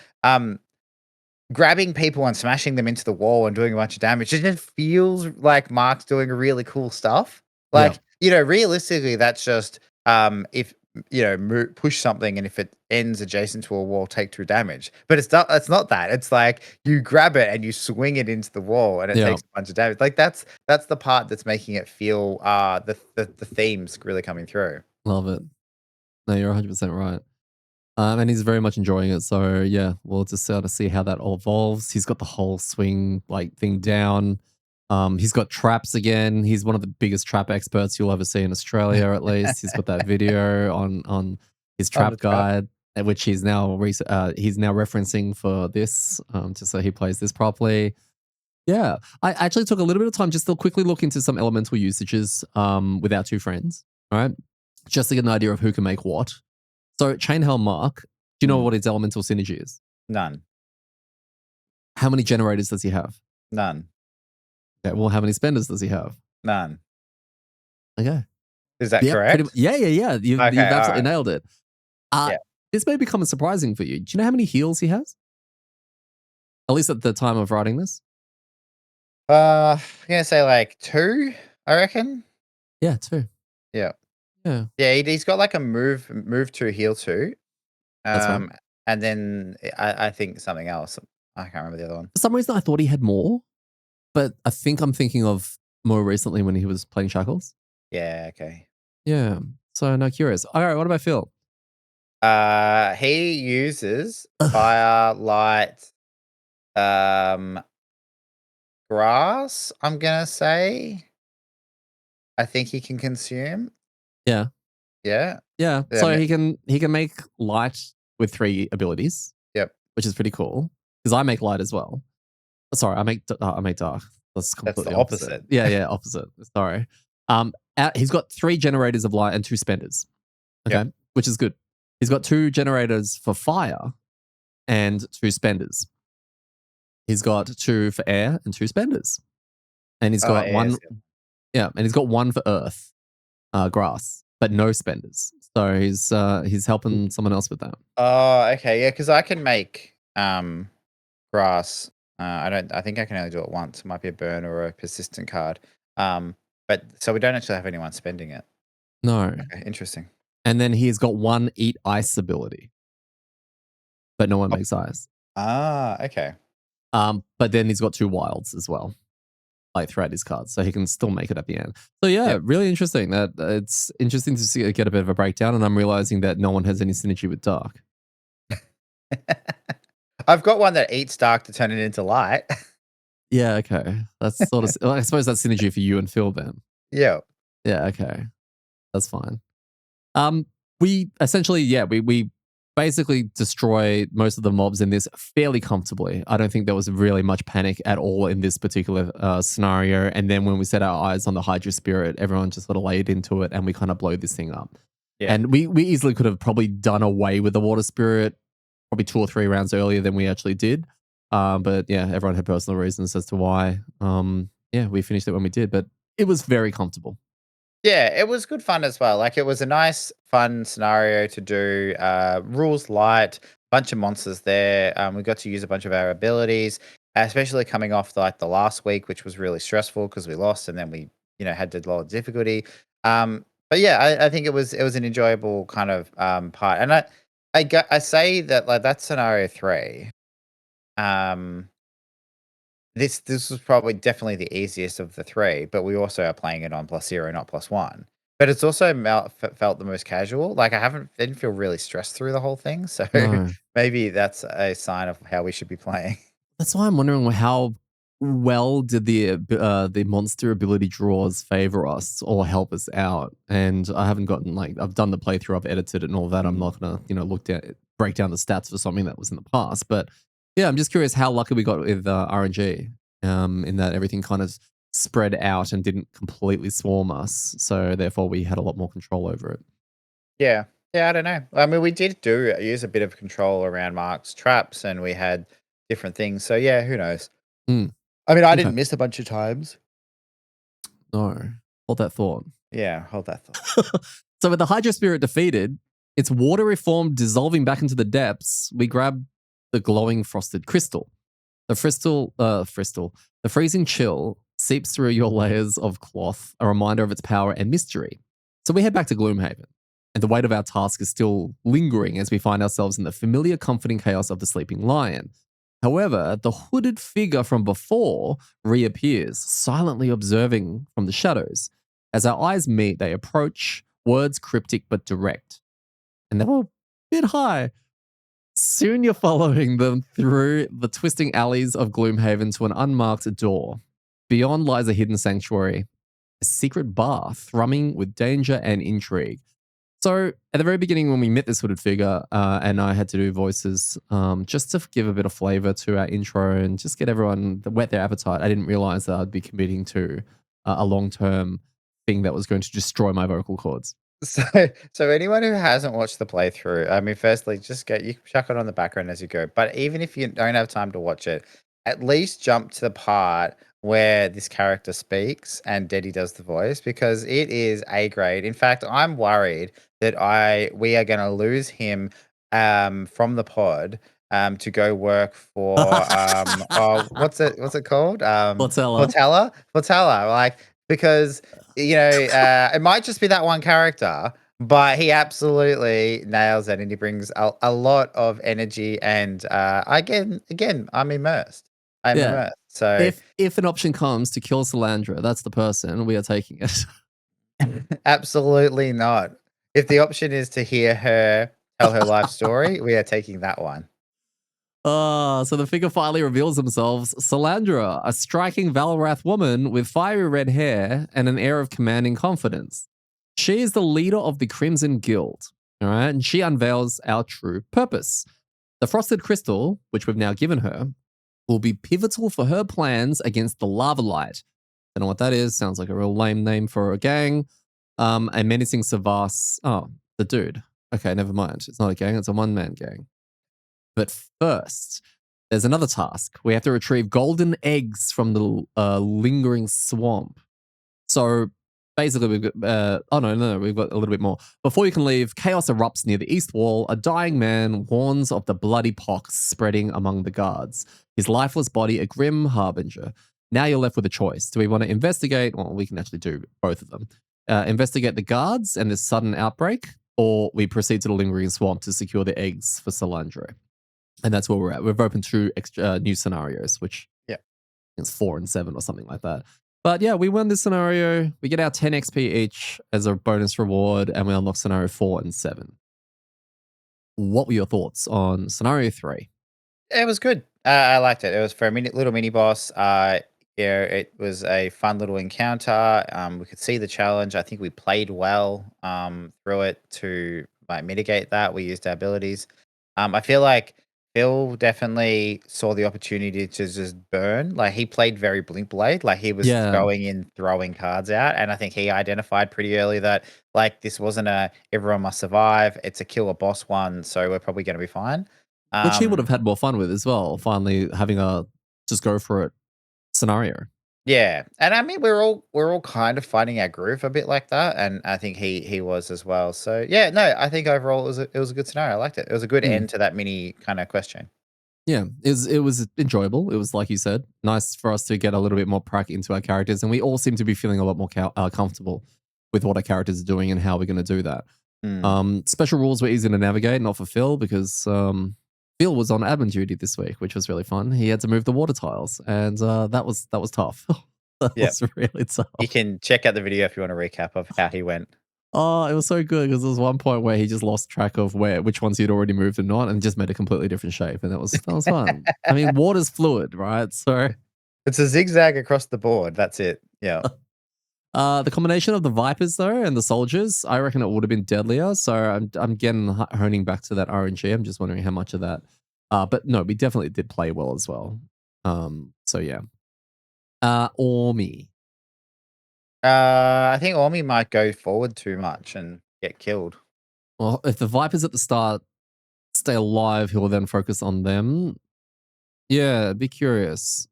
Grabbing people and smashing them into the wall and doing a bunch of damage, it just feels like Mark's doing really cool stuff. Yep. Like, realistically, that's just, if, push something and if it ends adjacent to a wall, take 2 damage. But it's not that. It's like you grab it and you swing it into the wall and it Yep. takes a bunch of damage. Like that's the part that's making it feel the themes really coming through. Love it. No, you're 100% right. And he's very much enjoying it. So yeah, we'll just sort of see how that all evolves. He's got the whole swing like thing down. He's got traps again. He's one of the biggest trap experts you'll ever see in Australia, at least. He's got that video on his On the trap trap. guide, which he's now referencing for this, just so he plays this properly. Yeah, I actually took a little bit of time just to quickly look into some elemental usages with our two friends, all right? Just to get an idea of who can make what. So, Chainhelm Mark, do you know Mm. what his elemental synergy is? None. How many generators does he have? None. Okay, well, how many spenders does he have? None. Okay. Is that Yep, pretty correct? much. Yeah, yeah, yeah. You've Okay, absolutely alright. nailed it. Uh, Yeah. this may become surprising for you. Do you know how many heals he has? At least at the time of writing this? I'm gonna say like 2, I reckon. Yeah, two. Yeah. Yeah, Yeah, he's got like a move to heal 2, that's right. um, and then I think something else. I can't remember the other one. For some reason, I thought he had more, but I think I'm thinking of more recently when he was playing Shackles. Yeah, okay. Yeah. So, no, curious. All right, what about Phil? He uses fire, light, um, grass, I'm gonna say. I think he can consume. Yeah. Yeah. Yeah. Yeah, So he can make light with 3 abilities, yep. which is pretty cool. Because I make light as well. Sorry, I make dark. That's That's the completely opposite. opposite. Yeah, yeah, opposite. Sorry. He's got 3 generators of light and 2 spenders. Okay, Yep. which is good. He's got 2 generators for fire and 2 spenders. He's got 2 for air and 2 spenders, and he's Oh, got yeah, one. Yeah, and he's got 1 for earth, grass, but no spenders. So he's helping someone else with that. oh, okay, yeah, because I can make, grass. I think I can only do it once. It might be a burn or a persistent card. Um, but so we don't actually have anyone spending it. No, Okay, interesting. and then he's got 1 eat ice ability, but no one Oh, makes ice. okay. But then he's got 2 wilds as well, like throughout his cards, so he can still make it at the end. So yeah, Yep. really interesting. That it's interesting to see get a bit of a breakdown, and I'm realizing that no one has any synergy with dark. I've got one that eats dark to turn it into light. Yeah, okay, that's sort of. Well, I suppose that's synergy for you and Phil then. Yeah. Yeah, okay, that's fine. Um, we essentially, yeah, we basically destroy most of the mobs in this fairly comfortably. I don't think there was really much panic at all in this particular scenario. And then when we set our eyes on the Hydra Spirit, everyone just sort of laid into it, and we kind of blow this thing up. Yeah. And we easily could have probably done away with the Water Spirit probably 2 or 3 rounds earlier than we actually did. But yeah, everyone had personal reasons as to why. Yeah, we finished it when we did, but it was very comfortable. Yeah, it was good fun as well. Like it was a nice, fun scenario to do. Rules light, bunch of monsters there. We got to use a bunch of our abilities, especially coming off like the last week, which was really stressful because we lost and then we, had to lower difficulty. But yeah, I think it was an enjoyable kind of part. And I say that like that's scenario 3. Um, this was probably definitely the easiest of the 3, but we also are playing it on +0, not +1. But it's also felt the most casual. Like, didn't feel really stressed through the whole thing, so No. maybe that's a sign of how we should be playing. That's why I'm wondering how. well did the monster ability draws favor us or help us out? And I haven't gotten like I've done the playthrough, I've edited it and all that. I'm not gonna break down the stats for something that was in the past, but yeah, I'm just curious how lucky we got with RNG, in that everything kind of spread out and didn't completely swarm us. So therefore, we had a lot more control over it. Yeah. Yeah, I don't know. I mean, we did do use a bit of control around Mark's traps, and we had different things. So yeah, who knows? Mm, I mean, I okay, didn't miss a bunch of times. no, hold that thought. Yeah, hold that thought. So with the Hydra Spirit defeated, its water reformed dissolving back into the depths, we grab the glowing frosted crystal. The freezing chill seeps through your layers of cloth, a reminder of its power and mystery. So we head back to Gloomhaven, and the weight of our task is still lingering as we find ourselves in the familiar comforting chaos of the sleeping lion. However, the hooded figure from before reappears, silently observing from the shadows. As our eyes meet, they approach, words cryptic but direct. And they're a bit high. Soon you're following them through the twisting alleys of Gloomhaven to an unmarked door. Beyond lies a hidden sanctuary, a secret bar thrumming with danger and intrigue. So, at the very beginning, when we met this hooded figure, and I had to do voices just to give a bit of flavor to our intro and just get everyone whet their appetite, I didn't realize that I'd be committing to a long term thing that was going to destroy my vocal cords. So, so anyone who hasn't watched the playthrough, I mean, firstly, just get you chuck it on the background as you go. But even if you don't have time to watch it, at least jump to the part where this character speaks and Deddy does the voice because it is A grade. In fact, I'm worried that we are going to lose him from the pod to go work for what's it called Portella. Portella like because it might just be that one character, but he absolutely nails it, and he brings a lot of energy. And again, I'm immersed. I'm Yeah. immersed. So If an option comes to kill Salandra, that's the person. We are taking it. absolutely not. If the option is to hear her tell her life story, we are taking that one. So the figure finally reveals themselves. Salandra, a striking Valrath woman with fiery red hair and an air of commanding confidence. She is the leader of the Crimson Guild, all right? And she unveils our true purpose. The frosted crystal, which we've now given her, will be pivotal for her plans against the Lava Light. Don't know what that is. Sounds like a real lame name for a gang. A menacing Savas. Oh, the dude. Okay, never mind. It's not a gang, it's a one-man gang. But first, there's another task. We have to retrieve golden eggs from the lingering swamp. So basically, we've got. No, we've got a little bit more. Before you can leave, chaos erupts near the east wall. A dying man warns of the bloody pox spreading among the guards. His lifeless body, a grim harbinger. Now you're left with a choice. Do we want to investigate? Well, we can actually do both of them. Investigate the guards and this sudden outbreak, or we proceed to the lingering swamp to secure the eggs for Salandro. And that's where we're at. We've opened two extra new scenarios, which Yeah. it's 4 and 7 or something like that. But yeah, we won this scenario. We get our 10 XP each as a bonus reward, and we unlock scenario 4 and 7. What were your thoughts on scenario 3? It was good. I liked it. It was for a little mini boss. Yeah, it was a fun little encounter. We could see the challenge. I think we played well through it to like mitigate that. We used our abilities. I feel like Phil definitely saw the opportunity to just burn. Like he played very blink blade. Like he was Yeah, going in, throwing cards out, and I think he identified pretty early that like this wasn't a everyone must survive. It's a kill a boss one, so we're probably going to be fine. which he would Um, have had more fun with as well, finally having a just go for it scenario. Yeah, and I mean we're all kind of finding our groove a bit like that, and I think he was as well. So yeah, no, I think overall it was a good scenario. I liked it. It was a good Hmm. end to that mini kind of question. Yeah, it was enjoyable. It was like you said, nice for us to get a little bit more prac into our characters, and we all seem to be feeling a lot more comfortable with what our characters are doing and how we're going to do that. Mm. Special rules were easy to navigate, not for Phil because Phil was on admin duty this week, which was really fun. He had to move the water tiles, and that was tough. That Yeah, was really tough. you can check out the video if you want a recap of how he went. Oh, it was so good because there was one point where he just lost track of which ones he'd already moved and not, and just made a completely different shape, and that was fun. I mean, water's fluid, right? So It's a zigzag across the board. That's it. Yeah. The combination of the Vipers though and the soldiers, I reckon it would have been deadlier. So I'm again honing back to that RNG. I'm just wondering how much of that. But no, we definitely did play well as well. So yeah. Ormi. I think Ormi might go forward too much and get killed. Well, if the Vipers at the start stay alive, he'll then focus on them. Yeah, be curious.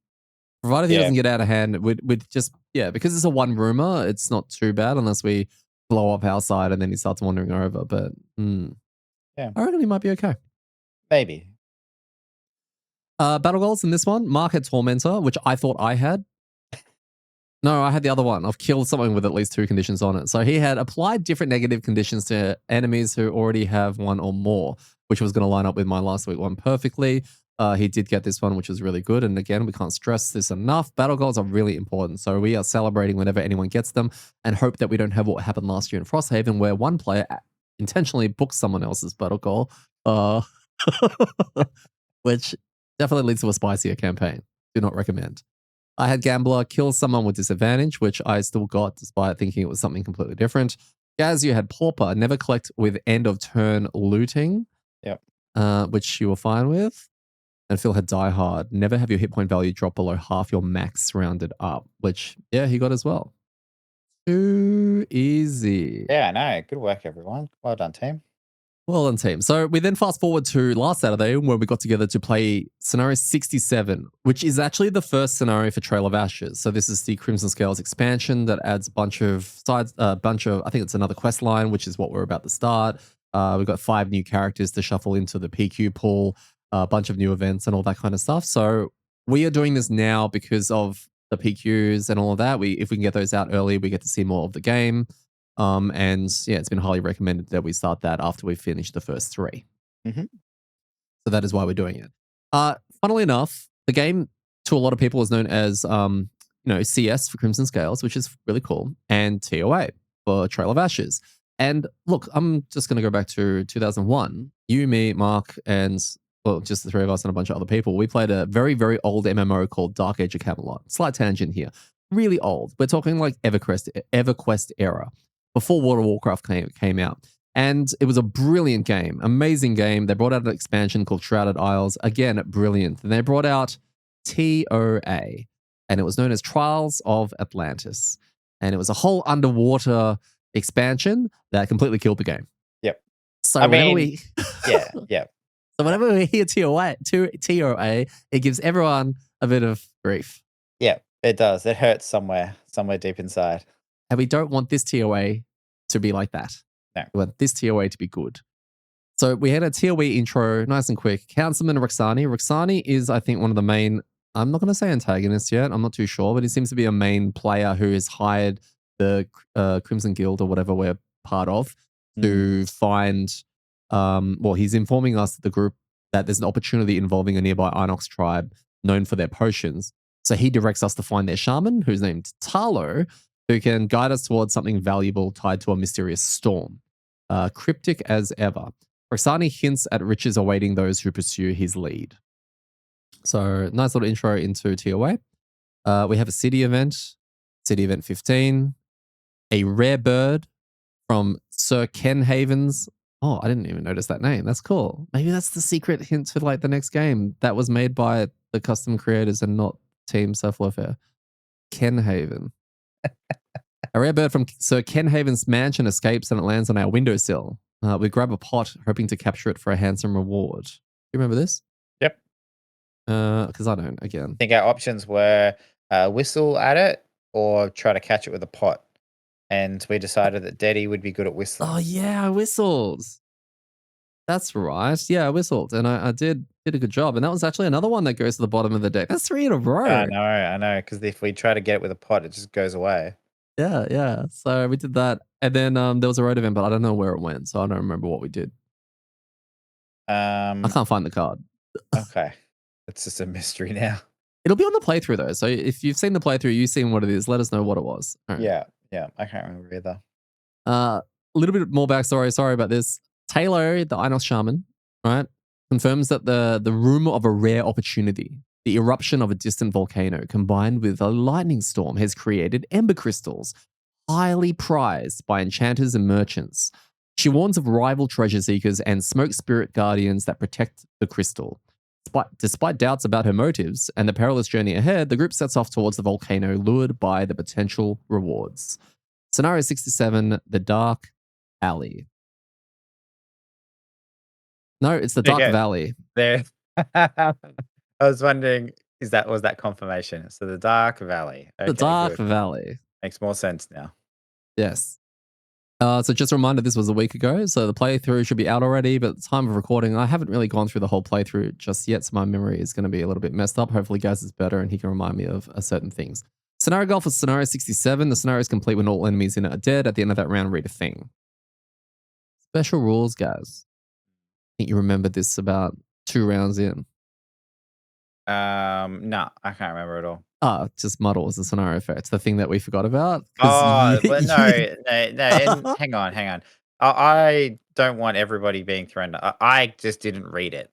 Provided he Yeah. doesn't get out of hand, we'd just, yeah, because it's a one rumor, it's not too bad unless we blow up our side and then he starts wandering over. But Yeah. I reckon he might be okay. Maybe. Battle goals in this one, Mark had Tormentor, which I thought I had. No, I had the other one. I've killed something with at least 2 conditions on it. So he had applied different negative conditions to enemies who already have 1 or more, which was going to line up with my last week one perfectly. He did get this one, which was really good. And again, we can't stress this enough. Battle goals are really important. So we are celebrating whenever anyone gets them and hope that we don't have what happened last year in Frosthaven, where one player intentionally booked someone else's battle goal, which definitely leads to a spicier campaign. Do not recommend. I had Gambler kill someone with disadvantage, which I still got despite thinking it was something completely different. Gaz, you had Pauper, never collect with end of turn looting, Yep. Which you were fine with. And Phil had Die Hard, never have your hit point value drop below half your max rounded up, which, yeah, he got as well. Too easy. Yeah, I know. Good work, everyone. Well done, team. Well done, team. So we then fast forward to last Saturday when we got together to play scenario 67, which is actually the first scenario for Trail of Ashes. So this is the Crimson Scales expansion that adds a bunch of sides, I think it's another quest line, which is what we're about to start. We've got 5 new characters to shuffle into the PQ pool, a bunch of new events and all that kind of stuff. So we are doing this now because of the PQs and all of that. If we can get those out early, we get to see more of the game. And yeah, it's been highly recommended that we start that after we finish the first 3. Mm-hmm. So that is why we're doing it. Funnily enough, the game to a lot of people is known as CS for Crimson Scales, which is really cool, and TOA for Trail of Ashes. And look, I'm just going to go back to 2001. You, me, Mark, and well, just the 3 of us and a bunch of other people. We played a very, very old MMO called Dark Age of Camelot. Slight tangent here. Really old. We're talking like EverQuest era, before World of Warcraft came out. And it was a brilliant game, amazing game. They brought out an expansion called Shrouded Isles. Again, brilliant. And they brought out TOA, and it was known as Trials of Atlantis. And it was a whole underwater expansion that completely killed the game. Yep. So I whenever mean, yeah. So whenever we hear TOA, it gives everyone a bit of grief. Yeah, it does. It hurts somewhere deep inside. And we don't want this TOA to be like that. No. We want this TOA to be good. So we had a TOA intro, nice and quick. Councilman Roxani. Roxani is, I think, one of the main, I'm not going to say antagonists yet. I'm not too sure, but he seems to be a main player who has hired the Crimson Guild or whatever we're part of to find, he's informing us, the group, that there's an opportunity involving a nearby Inox tribe known for their potions. So he directs us to find their shaman, who's named Talo, who can guide us towards something valuable tied to a mysterious storm. Cryptic as ever. Roxani hints at riches awaiting those who pursue his lead. So nice little intro into TOA. We have a city event 15, a rare bird from Sir Ken Havens. Oh, I didn't even notice that name. That's cool. Maybe that's the secret hint to like the next game that was made by the custom creators and not Team Self Warfare. Ken Haven. A rare bird from Sir Ken Haven's mansion escapes and it lands on our windowsill. We grab a pot, hoping to capture it for a handsome reward. You remember this? Yep. Because I don't, again. I think our options were whistle at it or try to catch it with a pot. And we decided that Daddy would be good at whistling. Oh, yeah, I whistled. That's right. Yeah, I whistled. And I did a good job. And that was actually another one that goes to the bottom of the deck. That's 3 in a row. I know. Because if we try to get it with a pot, it just goes away. Yeah. So we did that. And then there was a road event, but I don't know where it went. So I don't remember what we did. I can't find the card. Okay. It's just a mystery now. It'll be on the playthrough, though. So if you've seen the playthrough, you've seen what it is, let us know what it was. Right. Yeah. I can't remember either. A little bit more backstory. Sorry about this. Taylor, the Inox shaman, right, confirms that the rumor of a rare opportunity The eruption of a distant volcano combined with a lightning storm has created ember crystals, highly prized by enchanters and merchants. She warns of rival treasure seekers and smoke spirit guardians that protect the crystal. Despite doubts about her motives and the perilous journey ahead, the group sets off towards the volcano, lured by the potential rewards. Scenario 67, The Dark Alley. No, it's the Dark Okay. Valley. There. I was wondering, was that confirmation? So the Dark Valley. The Okay, Dark good. Valley. Makes more sense now. Yes. So just a reminder, this was a week ago, so the playthrough should be out already, but at the time of recording, I haven't really gone through the whole playthrough just yet, so my memory is going to be a little bit messed up. Hopefully Gaz is better and he can remind me of certain things. Scenario goal for Scenario 67. The scenario is complete when all enemies in it are dead. At the end of that round, read a thing. Special rules, Gaz. I think you remembered this about 2 rounds in. No, I can't remember at all. Just muddle was the scenario effect. It's the thing that we forgot about. Oh, but no, and hang on, hang on. I don't want everybody being thrown. I just didn't read it.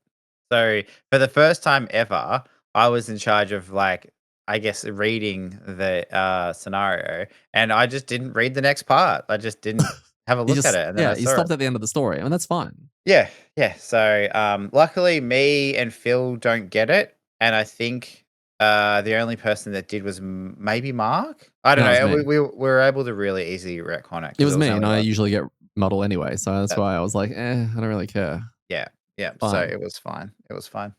So for the first time ever, I was in charge of like, I guess, reading the scenario, and I just didn't read the next part. I just didn't have a You look at just, it, and then I yeah, you saw it. stopped at the end of the story. I mean, that's fine. Yeah, yeah. So, luckily, me and Phil don't get it, and I think the only person that did was maybe Mark. I don't No, it was know. me. We were able to really easily retcon it It because was it was me, and only I like usually get muddle anyway, so that's that. why I was like, I don't really care. Yeah, yeah. So Fine. it was fine. It was fine.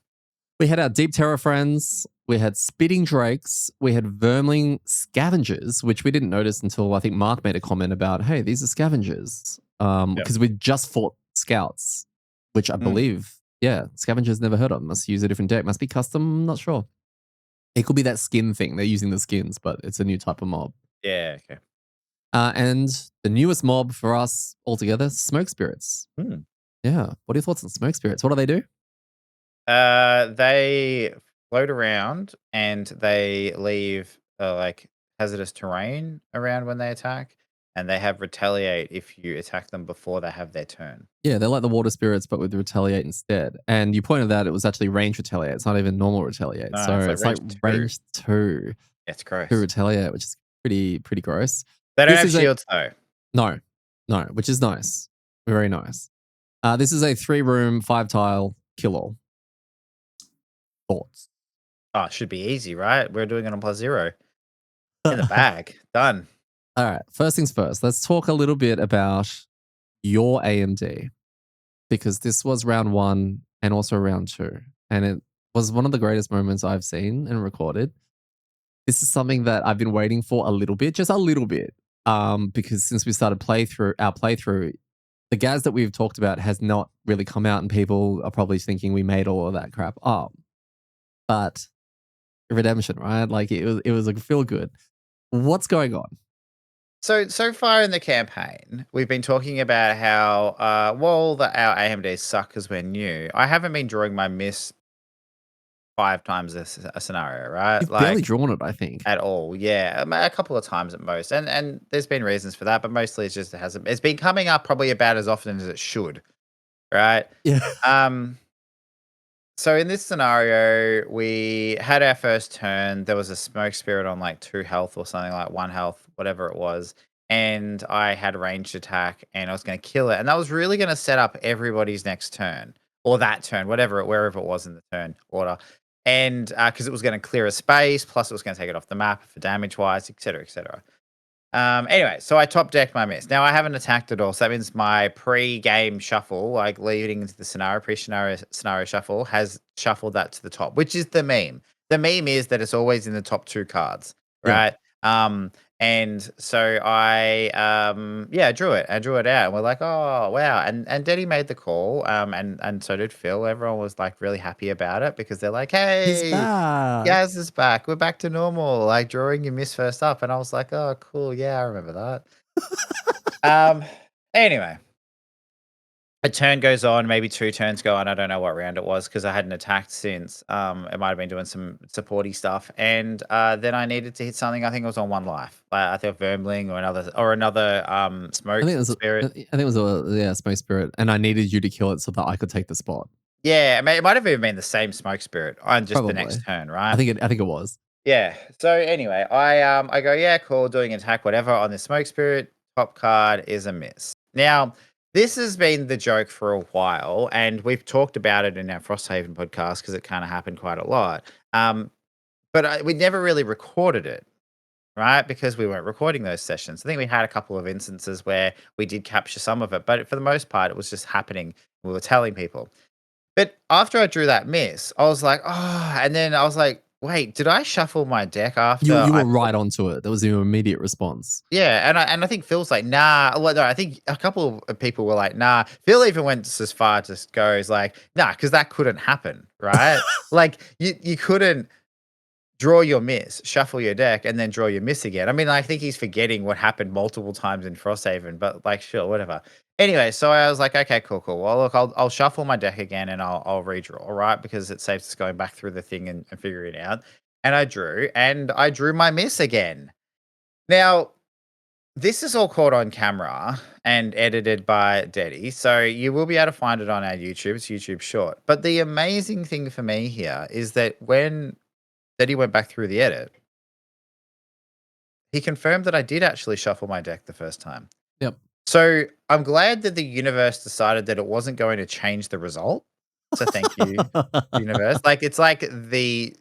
We had our Deep Terror friends. We had Spitting Drakes. We had Vermling Scavengers, which we didn't notice until I think Mark made a comment about, hey, these are scavengers. Yep. Because we just fought Scouts, which I Mm. believe, yeah, Scavengers never heard of. Must use a different deck. Must be custom. I'm not sure. It could be that skin thing. They're using the skins, but it's a new type of mob. Yeah. Okay. And the newest mob for us altogether, Smoke Spirits. Hmm. Yeah. What are your thoughts on Smoke Spirits? What do they do? They float around and they leave like hazardous terrain around when they attack, and they have retaliate if you attack them before they have their turn. Yeah, they're like the water spirits, but with retaliate instead. And you pointed out it was actually range retaliate. It's not even normal retaliate. No, So it's like it's like range 2. range two It's to gross. retaliate, which is pretty gross. They don't This have is a shields though. no, no, which is nice. Very nice. This is a 3-room, 5-tile kill all. Thoughts? Oh, it should be easy, right? We're doing it on +0. In the bag. Done. All right. First things first, let's talk a little bit about your AMD because this was round 1 and also round 2. And it was one of the greatest moments I've seen and recorded. This is something that I've been waiting for a little bit, just a little bit. Because since we started our playthrough, the Gaz that we've talked about has not really come out, and people are probably thinking we made all of that crap up. But redemption, right? Like it was like feel good. What's going on? So far in the campaign, we've been talking about how our AMDs suck because we're new. I haven't been drawing my miss 5 times a scenario, right? You've barely Like drawn it, I think. at all, yeah, a couple of times at most, and there's been reasons for that, but mostly it's just it's been coming up probably about as often as it should, right? Yeah. Um, so in this scenario, we had our first turn. There was a smoke spirit on like 2 health or something like 1 health, whatever it was, and I had ranged attack, and I was going to kill it, and that was really going to set up everybody's next turn or that turn, wherever it was in the turn order. And because it was going to clear a space, plus it was going to take it off the map for damage wise, etc., etc. Anyway, so I top decked my miss. Now I haven't attacked at all, so that means my pre-game shuffle, like leading into the scenario shuffle, has shuffled that to the top, which is the meme. The meme is that it's always in the top 2 cards, Yeah. right? And so I yeah, drew it. I drew it out. And we're like, oh wow. And Daddy made the call. And so did Phil. Everyone was like really happy about it because they're like, He's hey, back. Gaz is back. We're back to normal. Like drawing you miss first up. And I was like, oh, cool. Yeah, I remember that. Anyway, a turn goes on, maybe 2 turns go on. I don't know what round it was because I hadn't attacked since. It might have been doing some supporty stuff. And then I needed to hit something. I think it was on 1 life. I think Vermling or another I smoke think it was spirit. I think it was a smoke spirit, and I needed you to kill it so that I could take the spot. Yeah, it might have even been the same smoke spirit on just the next Probably. turn, I right? think it was. Yeah. So anyway, I go, yeah, cool, doing attack, whatever, on the smoke spirit. Top card is a miss. Now, this has been the joke for a while, and we've talked about it in our Frosthaven podcast because it kind of happened quite a lot. But we never really recorded it, right? Because we weren't recording those sessions. I think we had a couple of instances where we did capture some of it, but for the most part, it was just happening. We were telling people. But after I drew that miss, I was like, "Oh," and then I was like, "Wait, did I shuffle my deck after You I were put?" right onto it. That was your immediate response. Yeah, and I think Phil's like, "Nah." Well, no, I think a couple of people were like, "Nah." Phil even went as far to goes like, "Nah," because that couldn't happen, right? Like, you couldn't draw your miss, shuffle your deck, and then draw your miss again. I mean, I think he's forgetting what happened multiple times in Frosthaven, but like, sure, whatever. Anyway, so I was like, okay, cool, cool. Well, look, I'll shuffle my deck again and I'll redraw, all right, because it saves us going back through the thing and figuring it out. And I drew my miss again. Now, this is all caught on camera and edited by Deddy, so you will be able to find it on our YouTube. It's YouTube short. But the amazing thing for me here is that when Deddy went back through the edit, he confirmed that I did actually shuffle my deck the first time. Yep. So I'm glad that the universe decided that it wasn't going to change the result. So thank you, universe. Like it's like the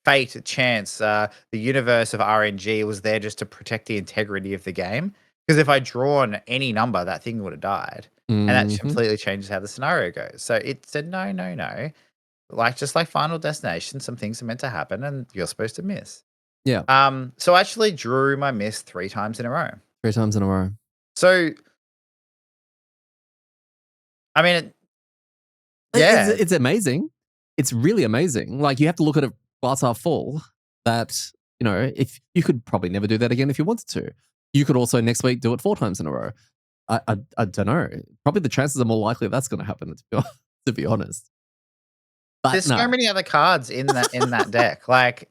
fate, chance, the universe of RNG was there just to protect the integrity of the game. Because if I'd drawn any number, that thing would have died. And that Mhm. completely changes how the scenario goes. So it said, no, no, no. Like just like Final Destination, some things are meant to happen and you're supposed to miss. Yeah. So I actually drew my miss 3 times in a row. 3 times in a row. So, I mean, It's yeah, it's amazing. It's really amazing. Like, you have to look at it glass half full that, if you could probably never do that again if you wanted to. You could also next week do it 4 times in a row. I don't know. Probably the chances are more likely that's gonna happen, to be honest. But there's so no. many other cards in that deck. Like,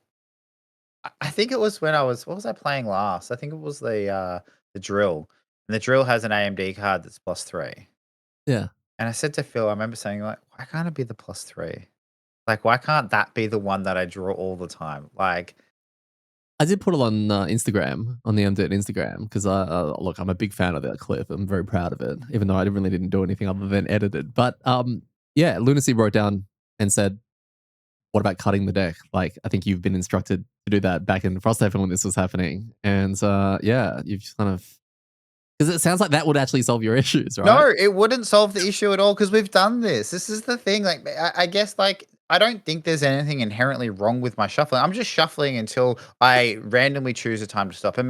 I think it was when I was what was I playing last? I think it was the drill. And the drill has an AMD card that's +3. Yeah. And I said to Phil, I remember saying, like, why can't it be the +3? Like, why can't that be the one that I draw all the time? Like, I did put it on, Instagram, on the amDirt Instagram, because look, I'm a big fan of that clip. I'm very proud of it, even though I really didn't do anything other than edit it. But, yeah, Lunacy wrote down and said, "What about cutting the deck?" Like, I think you've been instructed to do that back in Frosthaven when this was happening. And, yeah, you've just kind of, because it sounds like that would actually solve your issues, right? no, it wouldn't solve the issue at all because we've done this. This is the thing. Like, I guess, like, I don't think there's anything inherently wrong with my shuffling. I'm just shuffling until I randomly choose a time to stop. And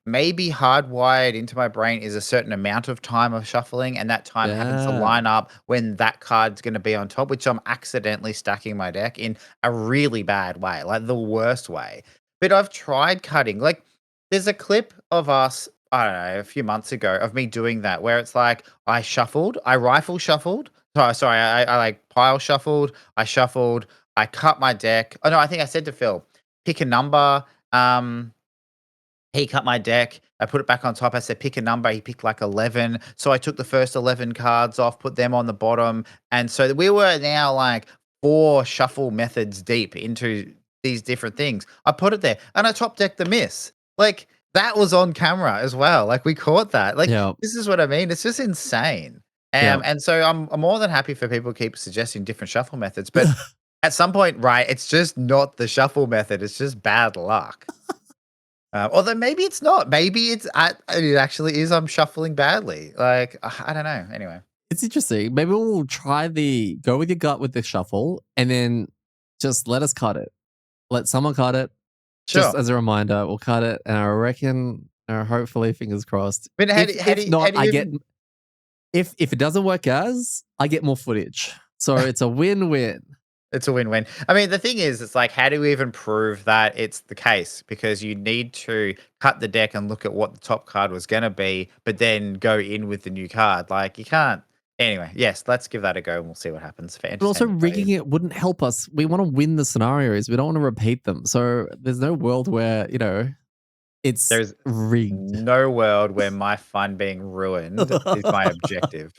maybe hardwired into my brain is a certain amount of time of shuffling, and that time happens to Yeah. line up when that card's going to be on top, which I'm accidentally stacking my deck in a really bad way, like the worst way. But I've tried cutting. Like, there's a clip of us, I don't know, a few months ago of me doing that where it's like I rifle shuffled. Sorry, I like pile shuffled, I shuffled, I cut my deck. Oh no, I think I said to Phil, pick a number. Um, he cut my deck. I put it back on top. I said, pick a number. He picked like 11. So I took the first 11 cards off, put them on the bottom. And so we were now like 4 shuffle methods deep into these different things. I put it there and I top decked the miss. Like that was on camera as well. Like we caught that. Like Yeah. this is what I mean. It's just insane. Yeah. And so I'm more than happy for people to keep suggesting different shuffle methods. But at some point, right, it's just not the shuffle method. It's just bad luck. Although maybe it's not. Maybe it actually is. I'm shuffling badly. Like I don't know. Anyway, It's interesting. Maybe we'll try go with your gut with the shuffle, and then just let us cut it. Let someone cut it. Just sure. as a reminder, we'll cut it, and I reckon, hopefully, fingers crossed. But If how not, do I you get, even? if it doesn't work as, I get more footage. So it's a win-win. It's a win-win. I mean, the thing is, it's like, how do we even prove that it's the case? Because you need to cut the deck and look at what the top card was going to be, but then go in with the new card. Like you can't. Anyway, yes, let's give that a go and we'll see what happens for But also, entertainment value. rigging it wouldn't help us. We want to win the scenarios. We don't want to repeat them. So there's no world where, it's There's rigged. no world where my fun being ruined is my objective.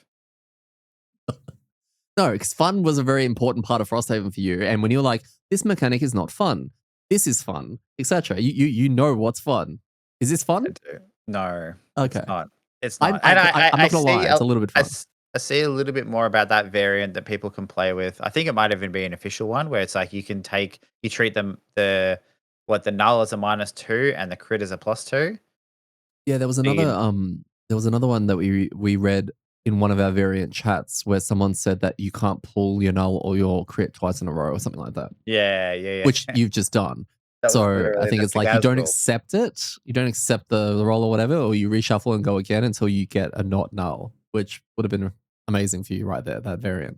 No, because fun was a very important part of Frosthaven for you. And when you're like, this mechanic is not fun, this is fun, etc. You know what's fun. Is this I fun? do. No, it's Okay. not. It's I, not. I, And I I'm I not gonna lie, see it's a little bit fun. I see a little bit more about that variant that people can play with. I think it might even be an official one where it's like you treat them the null as a -2 and the crit as a +2. Yeah, So you there was another one that we read in one of our variant chats where someone said that you can't pull your null or your crit twice in a row or something like that, yeah, yeah, which yeah. you've just done. That was So I literally think that's it's the like you Gaz don't rule. accept it, you don't accept the roll or whatever, or you reshuffle and go again until you get a not null, which would have been amazing for you right there, that variant.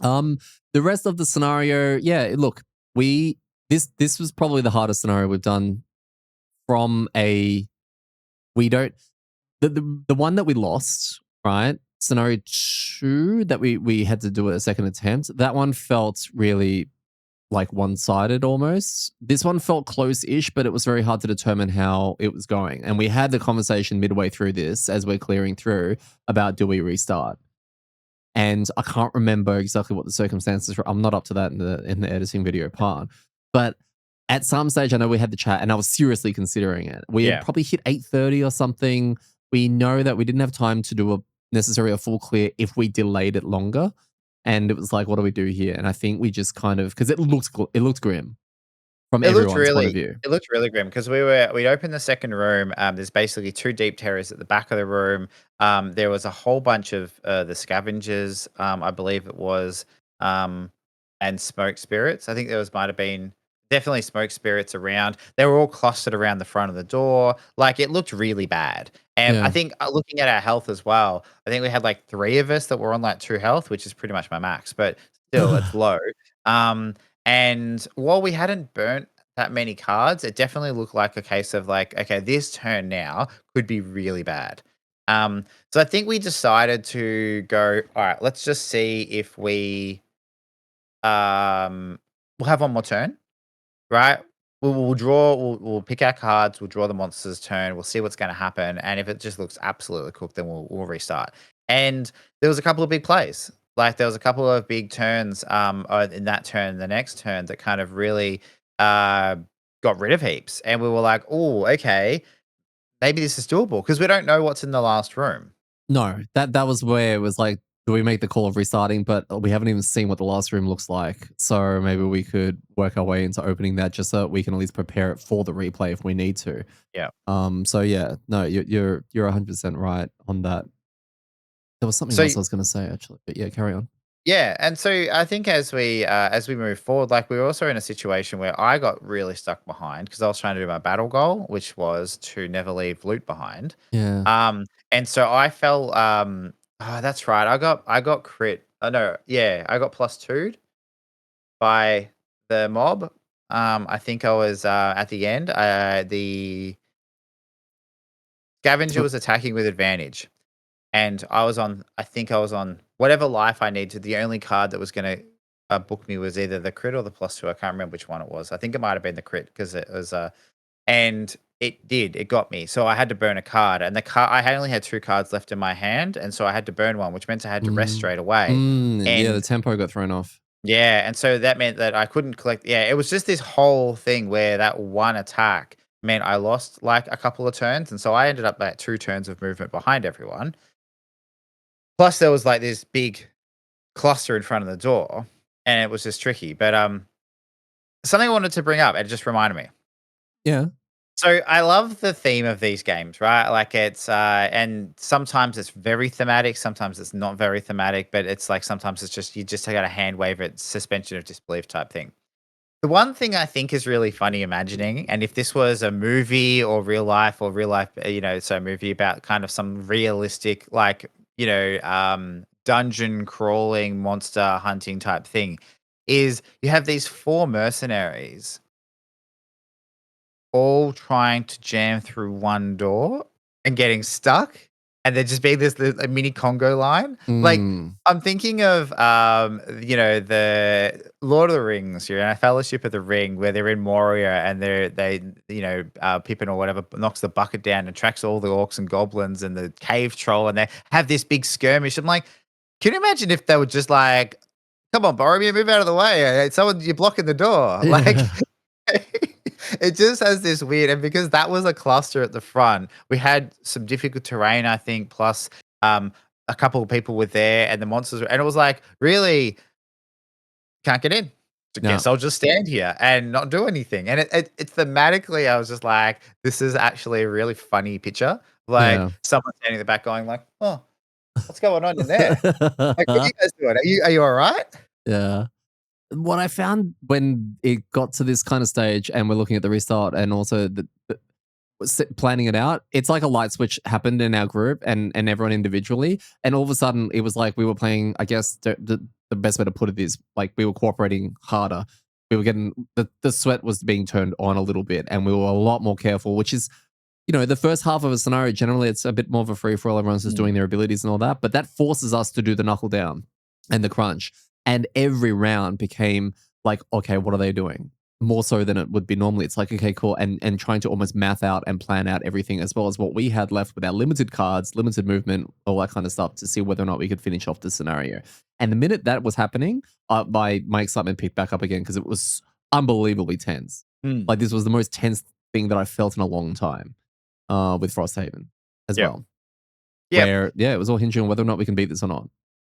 Um, the rest of the scenario, yeah, look, we this was probably the hardest scenario we've done from a we don't the one that we lost, right? Scenario 2 that we had to do a second attempt, that one felt really like one-sided almost. This one felt close-ish, but it was very hard to determine how it was going. And we had the conversation midway through this as we're clearing through about do we restart? And I can't remember exactly what the circumstances were. I'm not up to that in the editing video part. But at some stage, I know we had the chat, and I was seriously considering it. We had Yeah. probably hit 8:30 or something. We know that we didn't have time to do a necessarily a full clear if we delayed it longer. And it was like, what do we do here? And I think we just kind of because it looked grim from everyone's point of view. It looked really grim because we opened the second room. There's basically 2 deep terraces at the back of the room. There was a whole bunch of, the scavengers, I believe it was, um, and smoke spirits. I think there might have been definitely smoke spirits around. They were all clustered around the front of the door. Like, it looked really bad. And I Yeah. think, looking at our health as well, I think we had, like, 3 of us that were on, like, 2 health, which is pretty much my max, but still, it's low. Um, and while we hadn't burnt that many cards, it definitely looked like a case of like, okay, this turn now could be really bad. So I think we decided to go, all right, let's just see if we'll have one more turn, right? We'll draw, we'll pick our cards, we'll draw the monster's turn, we'll see what's going to happen. And if it just looks absolutely cooked, then we'll restart. And there was a couple of big plays. Like there was a couple of big turns in that turn, the next turn that kind of really uh, got rid of heaps. And we were like, oh, okay, maybe this is doable because we don't know what's in the last room. No, that was where it was like, do we make the call of restarting? But we haven't even seen what the last room looks like. So maybe we could work our way into opening that just so that we can at least prepare it for the replay if we need to. Yeah. So yeah, no, you're 100% right on that. There was something So else I was going to say actually, but yeah, carry on. yeah, and so I think as we move forward, like we were also in a situation where I got really stuck behind because I was trying to do my battle goal, which was to never leave loot behind. Yeah. And so I fell. Oh, that's right. I got crit. Oh no, yeah, I got +2'd by the mob. I think I was at the end. The scavenger So, was attacking with advantage. And I think I was on whatever life I needed. The only card that was gonna, book me was either the crit or the +2. I can't remember which one it was. I think it might have been the crit because it was, and it got me. So I had to burn a card, and I only had 2 cards left in my hand, and so I had to burn one, which meant I had to rest mm, straight away. yeah, the And tempo got thrown off. yeah, and so that meant that I couldn't collect it was just this whole thing where that one attack meant I lost, like, a couple of turns, and so I ended up, like, 2 turns of movement behind everyone. Plus, there was, like, this big cluster in front of the door, and it was just tricky. But something I wanted to bring up, it just reminded me. Yeah. So I love the theme of these games, right? Like it's and sometimes it's very thematic, sometimes it's not very thematic, but it's like sometimes it's just you just got a hand wave it, suspension of disbelief type thing. The one thing I think is really funny imagining, and if this was a movie or real life, so a movie about kind of some realistic, like, dungeon crawling, monster hunting type thing, is you have these 4 mercenaries all trying to jam through one door and getting stuck. and there just being this a mini Congo line. Like, Mm. I'm thinking of, the Lord of the Rings, Fellowship of the Ring, where they're in Moria and Pippin or whatever knocks the bucket down and tracks all the orcs and goblins and the cave troll, and they have this big skirmish. I'm like, can you imagine if they were just like, "Come on, Boromir, move out of the way. Someone, you're blocking the door." Like, Yeah. it just has this weird, and because that was a cluster at the front, we had some difficult terrain, I think, plus a couple of people were there and the monsters and it was like, really can't get in. So No. guess I'll just stand here and not do anything. And it thematically, I was just like, this is actually a really funny picture. Like Yeah. someone standing in the back going like, oh, what's going on in there? Like, what are you guys doing? Are you all right? Yeah. What I found when it got to this kind of stage and we're looking at the restart and also planning it out, it's like a light switch happened in our group and everyone individually. And all of a sudden, it was like we were playing, I guess the best way to put it is like we were cooperating harder. We were getting the sweat was being turned on a little bit and we were a lot more careful, which is, the first half of a scenario, generally it's a bit more of a free for all. Everyone's just doing Mm, their abilities and all that. But that forces us to do the knuckle down and the crunch. And every round became like, okay, what are they doing? More so than it would be normally. It's like, okay, cool. And trying to almost math out and plan out everything as well as what we had left with our limited cards, limited movement, all that kind of stuff to see whether or not we could finish off the scenario. And the minute that was happening, my excitement picked back up again because it was unbelievably tense. mm. Like this was the most tense thing that I felt in a long time with Frosthaven as Yep. well. Yep. Where, yeah, it was all hinging on whether or not we can beat this or not.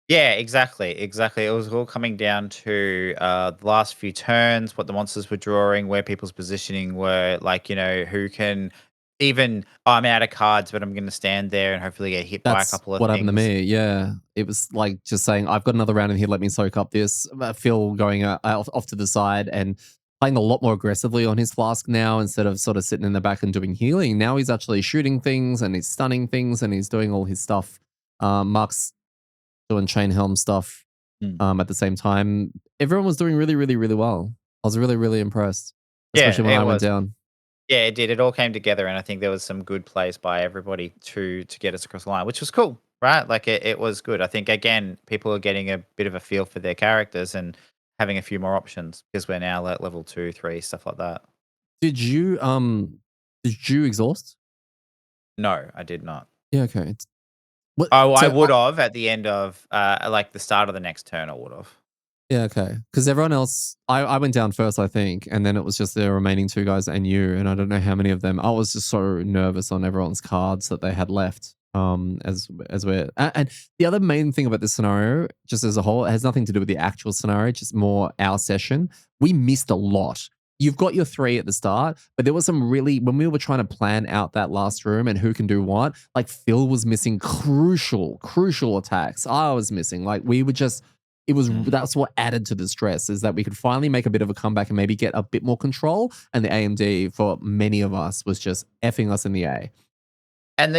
Yeah, exactly, exactly. It was all coming down to the last few turns, what the monsters were drawing, where people's positioning were, like, who can even, oh, I'm out of cards, but I'm going to stand there and hopefully get hit by a That's couple of what happened to things. me. Yeah. It was like just saying, I've got another round in here. Let me soak up this. Phil going off to the side and playing a lot more aggressively on his flask now instead of sort of sitting in the back and doing healing. Now he's actually shooting things and he's stunning things and he's doing all his stuff. Mark's doing chain helm stuff Mm. at the same time. Everyone was doing really, really, really well. I was really, really impressed, Yeah, especially when I it went was. down. Yeah, it did. It all came together, and I think there was some good plays by everybody to get us across the line, which was cool, right? Like it was good. I think again, people are getting a bit of a feel for their characters and having a few more options because we're now at level 2, 3, stuff like that. Did you exhaust? No, I did not. Yeah, okay. What Oh, I so would have at the end of, like, the start of the next turn, I would have. Yeah, okay. Because everyone else, I went down first, I think, and then it was just the remaining two guys and you, and I don't know how many of them. I was just so nervous on everyone's cards that they had left. As we're and the other main thing about this scenario, just as a whole, it has nothing to do with the actual scenario, just more our session. We missed a lot. You've got your three at the start, but there was some really when we were trying to plan out that last room and who can do what. Like Phil was missing crucial attacks. I was missing. Like we were just Mm. that's what added to the stress is that we could finally make a bit of a comeback and maybe get a bit more control. And the AMD for many of us was just effing us in the A. And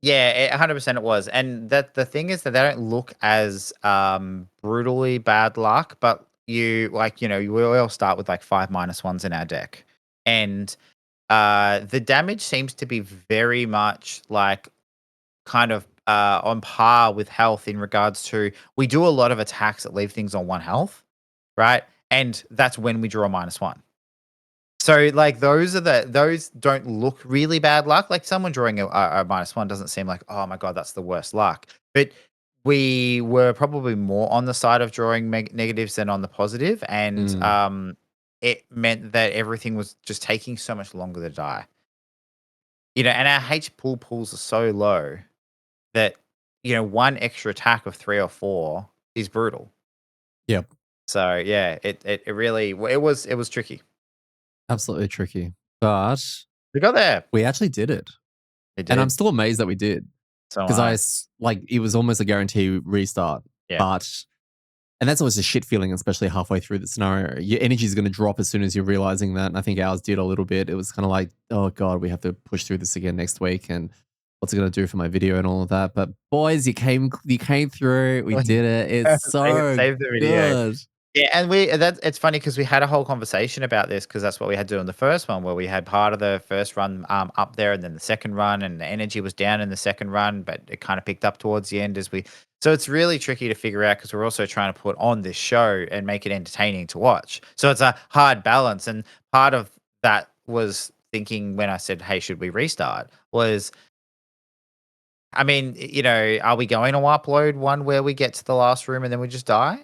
yeah, 100% it was, and that the thing is that they don't look as, brutally bad luck, but we all start with, like, 5 -1s in our deck, and, the damage seems to be very much, like, kind of, on par with health in regards to we do a lot of attacks that leave things on 1 health, right? And that's when we draw a -1. So, like, those don't look really bad luck. Like, someone drawing a -1 doesn't seem like, "Oh my god, that's the worst luck." But we were probably more on the side of drawing negatives than on the positive, and, Mm. it meant that everything was just taking so much longer to die. And our H pools are so low that, one extra attack of 3 or 4 is brutal. Yep. So, yeah, it really it was tricky. Absolutely tricky. But We got there. we actually did it. It And I'm did. still amazed that we did. So am Because I. like, it was almost a guarantee restart. Yeah. But and that's always a shit feeling, especially halfway through the scenario. Your energy is going to drop as soon as you're realizing that. And I think ours did a little bit. It was kind of like, oh God, we have to push through this again next week. And what's it going to do for my video and all of that? But boys, you came through. We did it. It's Save so save the video. good. Yeah, and it's funny because we had a whole conversation about this because that's what we had to do in the first one, where we had part of the first run up there, and then the second run, and the energy was down in the second run, but it kind of picked up towards the end as we. So it's really tricky to figure out because we're also trying to put on this show and make it entertaining to watch. So it's a hard balance, and part of that was thinking when I said, "Hey, should we restart?" Was I mean, are we going to upload one where we get to the last room and then we just die?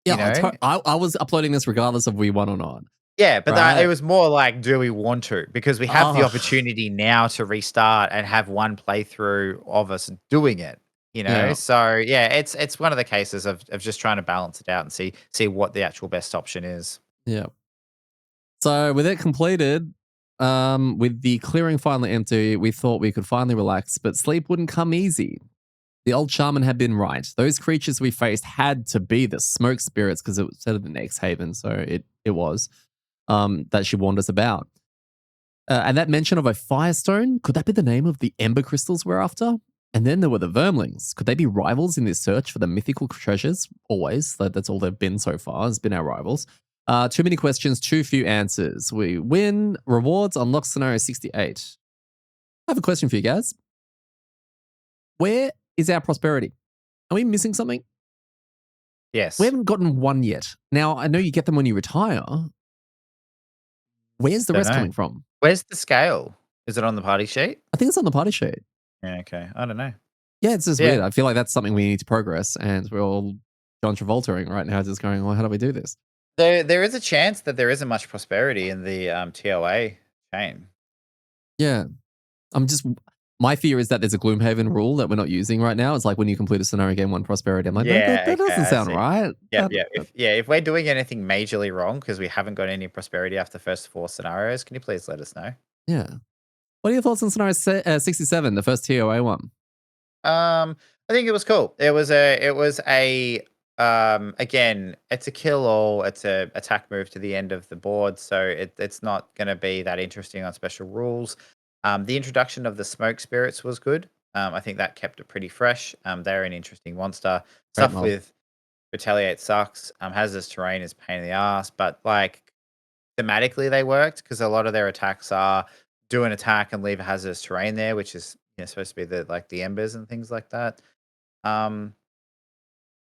Yeah, You know? I was uploading this regardless of we won or not, Yeah, but it right? was more like, do we want to? Because we have the Oh, opportunity now to restart and have one playthrough of us doing it, yeah, So yeah, it's one of the cases of just trying to balance it out and see what the actual best option is. yeah. So with it completed, with the clearing finally empty, we thought we could finally relax, but sleep wouldn't come easy. The old shaman had been right. Those creatures we faced had to be the smoke spirits because it said it in X Haven, so it was that she warned us about. And that mention of a firestone, could that be the name of the ember crystals we're after? And then there were the vermlings. Could they be rivals in this search for the mythical treasures? Always. That's all they've been so far, has been our rivals. Too many questions, too few answers. We win. Rewards unlock scenario 68. I have a question for you guys. Where is our prosperity? Are we missing something? We Yes. haven't gotten one yet. Now, I know you get them when you retire. Where's the Don't rest know. coming from? Where's the scale? Is it on the party sheet? I think it's on the party sheet. Yeah, okay. I don't know. Yeah, it's just Yeah. weird. I feel like that's something we need to progress, and we're all John Travoltaing right now, just going, well, how do we do this? There is a chance that there isn't much prosperity in the TOA chain. Yeah. I'm just, my fear is that there's a Gloomhaven rule that we're not using right now. It's like when you complete a scenario game, one prosperity. I'm like, Yeah, that okay, doesn't I sound see. right. Yep, yeah. If we're doing anything majorly wrong because we haven't got any prosperity after the first 4 scenarios, can you please let us know? Yeah. What are your thoughts on scenario 67, the first TOA one? I think it was cool. It was a again, it's a kill all, it's a attack move to the end of the board, so it's not gonna be that interesting on special rules. The introduction of the smoke spirits was good. I think that kept it pretty fresh. They're an interesting monster. Great Stuff mob. with Retaliate sucks. Hazardous terrain is a pain in the ass, but like thematically they worked because a lot of their attacks are do an attack and leave a hazardous terrain there, which is supposed to be the embers and things like that. Um,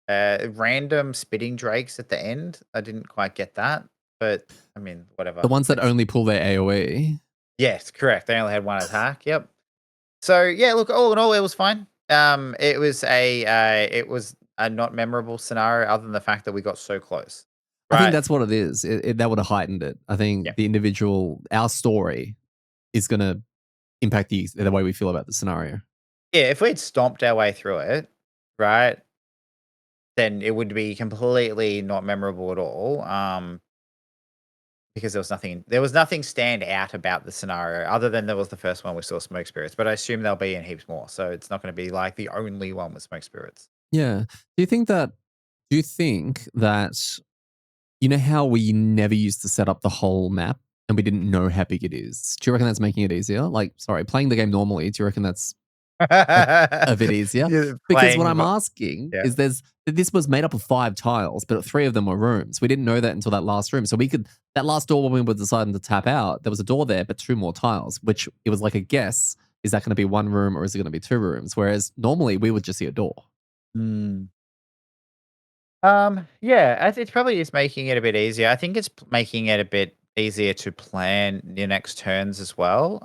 Random spitting drakes at the end. I didn't quite get that, but I mean, The whatever. ones that It's only pull their AoE. yes, correct. They only had one attack. Yep. So yeah, look, all in all, it was fine. It was a not memorable scenario other than the fact that we got so close. I think Right. that's what it is. That would have heightened it. I Yeah. think the individual, our story is going to impact the way we feel about the scenario. Yeah. If we'd stomped our way through it, right, then it would be completely not memorable at all. Because there was nothing stand out about the scenario other than there was the first one we saw smoke spirits, but I assume there'll be in heaps more. So it's not going to be like the only one with smoke spirits. Yeah. Do you think that you know how we never used to set up the whole map and we didn't know how big it is? Do you reckon that's making it easier? Like, sorry, playing the game normally, do you reckon that's a bit easier? You're Because what playing, I'm asking yeah. is this was made up of 5 tiles, but 3 of them were rooms. We didn't know that until that last room. So that last door when we were deciding to tap out, there was a door there, but 2 more tiles, which it was like a guess. Is that going to be 1 room or is it going to be 2 rooms? Whereas normally we would just see a door. Mm. Yeah, it probably is making it a bit easier. I think it's making it a bit easier to plan your next turns as well.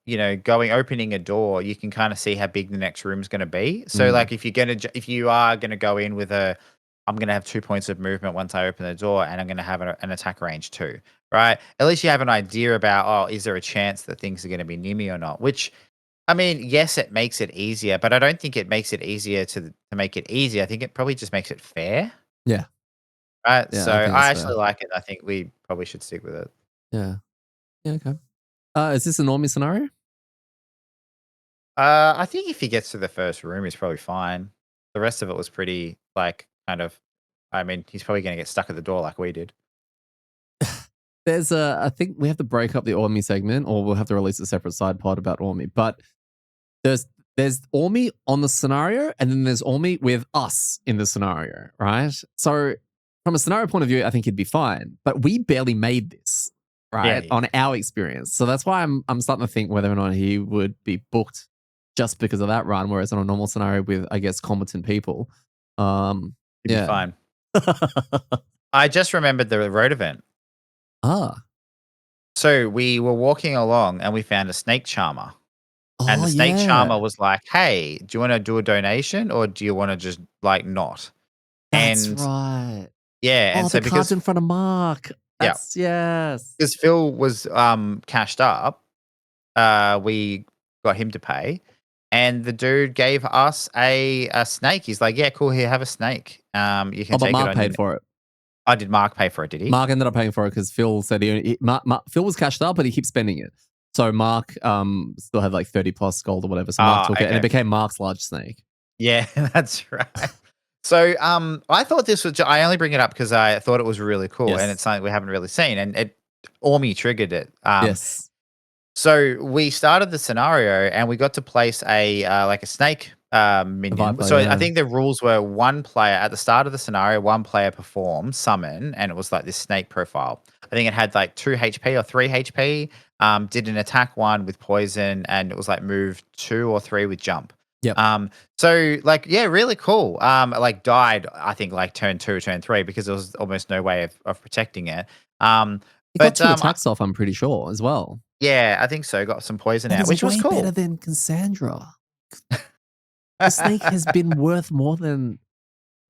Opening a door, you can kind of see how big the next room's going to be. So, Mm. like, if you are gonna go in with I'm gonna have 2 points of movement once I open the door, and I'm gonna have an attack range too, right? At least you have an idea about, oh, is there a chance that things are gonna be near me or not? Which I mean, yes, it makes it easier, but I don't think it makes it easier to make it easy. I think it probably just makes it fair, Yeah. right? Yeah, So I think I that's actually fair. like it. I think we probably should stick with it. Yeah. Yeah, okay. Is this a normie scenario? I think if he gets to the first room, he's probably fine. The rest of it was pretty like kind of. I mean, he's probably going to get stuck at the door like we did. I think we have to break up the Ormy segment or we'll have to release a separate side pod about Ormy. But there's there's Ormy on the scenario and then there's Ormy with us in the scenario, right? So from a scenario point of view, I think he'd be fine. But we barely made this, Yeah, right? yeah. On our experience. So that's why I'm starting to think whether or not he would be booked just because of that run, whereas on a normal scenario with, I guess, competent people. You'd be Yeah. fine. I just remembered the road event. Ah. So we were walking along and we found a snake charmer. And Oh the snake yeah. charmer was like, "Hey, do you wanna do a donation or do you wanna just, like, not?" That's And right. yeah, and Oh, the so cards because in front of Mark. yeah, That's yes. because Phil was, cashed up, we got him to pay, and the dude gave us a snake. He's like, "Yeah, cool, here, have a snake. You Oh, can but take it Mark on your." paid for it. Oh, did Mark pay for it, did he? Mark ended up paying for it because Phil said Phil was cashed up, but he keeps spending it. So Mark still had like 30 plus gold or whatever. So Mark Ah, took it and it okay. became Mark's large snake. Yeah, that's right. So, I thought this was I only bring it up because I thought it was really cool, and it's Yes. something we haven't really seen, and it Ormy triggered it. Yes. So we started the scenario, and we got to place like a snake, The minion. Viper, So I yeah. think the rules were one player at the start of the scenario, one player perform, summon, and it was like this snake profile. I think it had like 2 HP or 3 HP, did an attack 1 with poison, and it was like move 2 or 3 with jump. Yep. So like, yeah, really cool. Like died, I think like turn 2, turn 3, because there was almost no way of protecting it. Um, He got but 2 attacks off, I'm pretty sure, as well. yeah, I think so. Got some poison That out, is which was way better cool. than Cassandra. The snake has been worth more than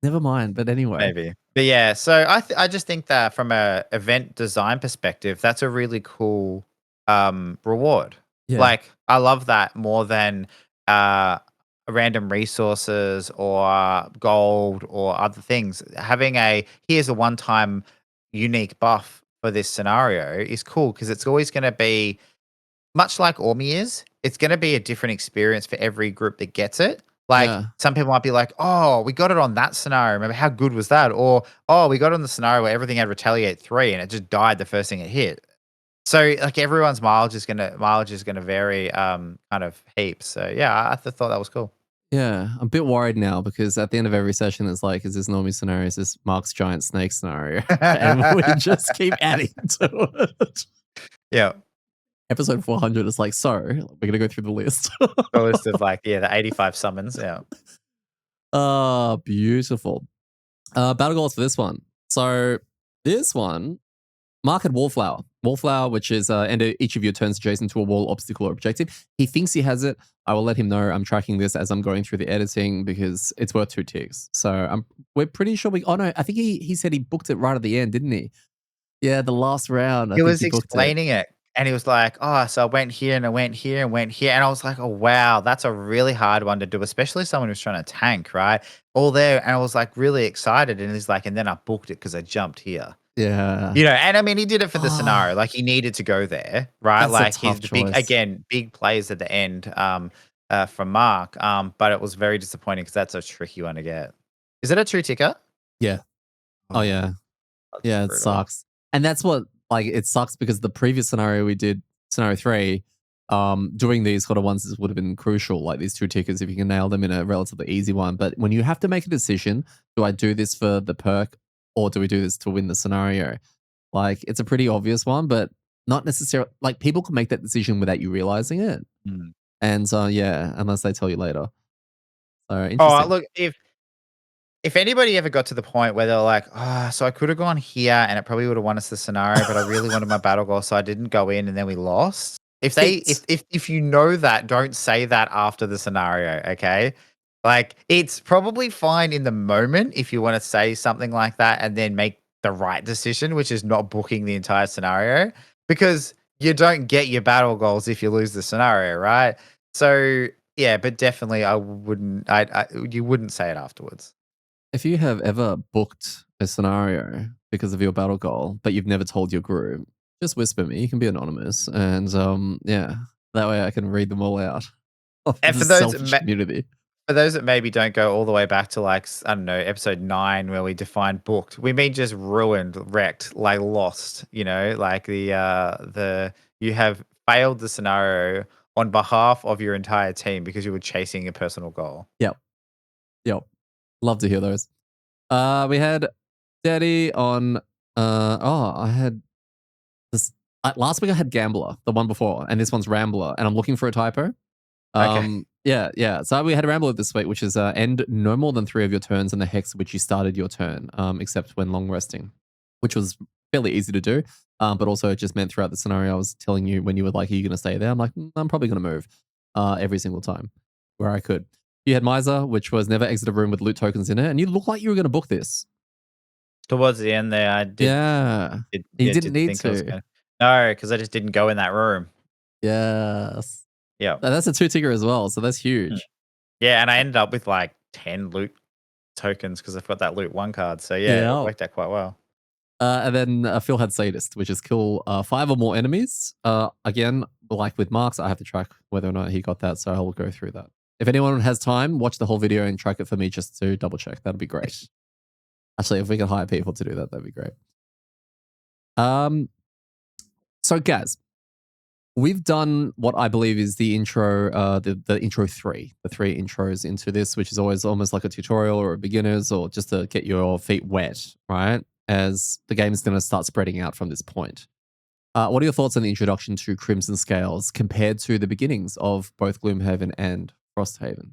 never mind, but anyway. Maybe. But yeah, so I just think that from a event design perspective, that's a really cool reward. Yeah. Like I love that more than uh random resources or gold or other things. Having a here's a one-time unique buff for this scenario is cool because it's always going to be much like Ormi is, it's gonna be a different experience for every group that gets it. Like, Yeah. some people might be like, "Oh, we got it on that scenario. Remember how good was that?" Or, "Oh, we got it on the scenario where everything had Retaliate 3 and it just died the first thing it hit." So, like, everyone's mileage is gonna vary, kind of heaps. So, yeah, thought that was cool. Yeah. I'm a bit worried now because at the end of every session, it's like, is this Normie scenario? Is this Mark's giant snake scenario? And we just keep adding to it. Yeah. Episode 400 is like, so we're going to go through the list. A list of, like, yeah, the 85 summons, yeah. Ah, beautiful. Battle goals for this one. So this one, Mark had Wallflower. Wallflower, which is end each of your turns adjacent to a wall, obstacle, or objective. He thinks he has it. I will let him know I'm tracking this as I'm going through the editing because it's worth 2 ticks. So we're pretty sure we. Oh no, I think he said he booked it right at the end, didn't he? Yeah, the last round. I He think was he booked it. explaining it, and he was like, "Oh, so I went here, and I went here, and went here," and I was like, "Oh, wow, that's a really hard one to do, especially someone who's trying to tank, right?" All there, and I was, like, really excited, and he's like, "And then I booked it because I jumped here." Yeah. You know, and I mean, he did it for the scenario, Ah, like, he needed to go there, right? that's a Like, he's tough the big choice. again, big plays at the end, from Mark, but it was very disappointing because that's a tricky one to get. Is it a 2 ticker? Yeah. Oh Oh, yeah. that's Yeah, it brutal. sucks. And that's what like it sucks because the previous scenario we did, scenario 3, doing these sort of ones would have been crucial, like these 2 tickets if you can nail them in a relatively easy one. But when you have to make a decision, do I do this for the perk or do we do this to win the scenario? Like it's a pretty obvious one, but not necessarily like people can make that decision without you realizing it. Mm. And so yeah, unless they tell you later. So Oh, interesting. look, if anybody ever got to the point where they're like, "Ah, so I could have gone here and it probably would have won us the scenario, but I really wanted my battle goal, so I didn't go in and then we lost." If they It's if you know that, don't say that after the scenario, okay? Like, it's probably fine in the moment if you wanna say something like that and then make the right decision, which is not booking the entire scenario, because you don't get your battle goals if you lose the scenario, right? So, yeah, but definitely I wouldn't I you wouldn't say it afterwards. if you have ever booked a scenario because of your battle goal, but you've never told your group, just whisper me. You can be anonymous, and yeah, that way I can read them all out of And the selfish community. for those that maybe don't go all the way back to like I don't know, episode 9 where we defined booked, we mean just ruined, wrecked, like lost. You know, like the you have failed the scenario on behalf of your entire team because you were chasing a personal goal. Yep, yep. Love to hear those. We had steady on. I had this last week. I had Gambler, the one before, and this one's Rambler, and I'm looking for a typo. Okay. Yeah. So we had a Rambler this week, which is end no more than 3 of your turns in the hex which you started your turn, except when long resting, which was fairly easy to do. But also it just meant throughout the scenario, I was telling you when you were like, "Are you going to stay there?" I'm like, I'm probably going to move every single time where I could. You had Miser, which was never exit a room with loot tokens in it, and you look like you were going to book this. Towards the end there, I Yeah, did you yeah, didn't did need think I was to. gonna no, because I just didn't go in that room. Yes, Yeah. that's a 2 ticker as well, so that's Hmm. huge. Yeah, and I ended up with, like, 10 loot tokens because 'cause I've got that loot 1 card, so yeah, it Yeah. worked out quite well. And then Phil had Sadist, which is kill 5 or more enemies. Again, like with Marks, I have to track whether or not he got that, so I will go through that. If anyone has time, watch the whole video and track it for me just to double check. That'd be great. Actually, if we can hire people to do that, that'd be great. Um, so Gaz, we've done what I believe is the intro, the intro 3, the 3 intros into this, which is always almost like a tutorial or a beginner's or just to get your feet wet, right? As the game is going to start spreading out from this point. What are your thoughts on the introduction to Crimson Scales compared to the beginnings of both Gloomhaven and Frosthaven?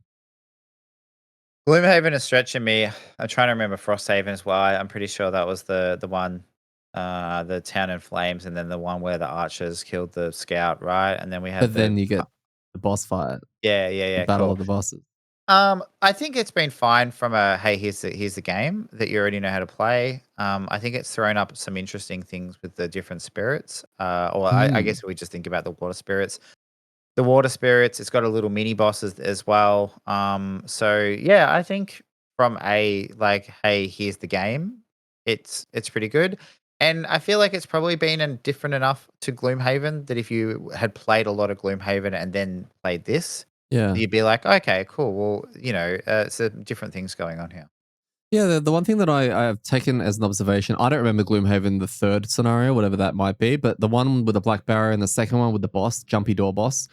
Gloomhaven is stretching me. I'm trying to remember Frosthaven as well. I'm pretty sure that was the one, the town in flames, and then the one where the archers killed the scout, right? And then we had But the then you get the boss fight, the yeah, battle of cool. the bosses. I think it's been fine from a hey, here's the game that you already know how to play. I think it's thrown up some interesting things with the different spirits. Or I Mm, guess we just think about the water spirits. The water spirits, it's got a little mini bosses as well. So yeah, I think from a like, hey, here's the game, it's pretty good. And I feel like it's probably been different enough to Gloomhaven that if you had played a lot of Gloomhaven and then played this, yeah. you'd be like, okay, cool. Well, so different things going on here. Yeah, the one thing that I have taken as an observation, I don't remember Gloomhaven, the third scenario, whatever that might be, but the one with the Black Barrow and the second one with the boss, Jumpy Door boss,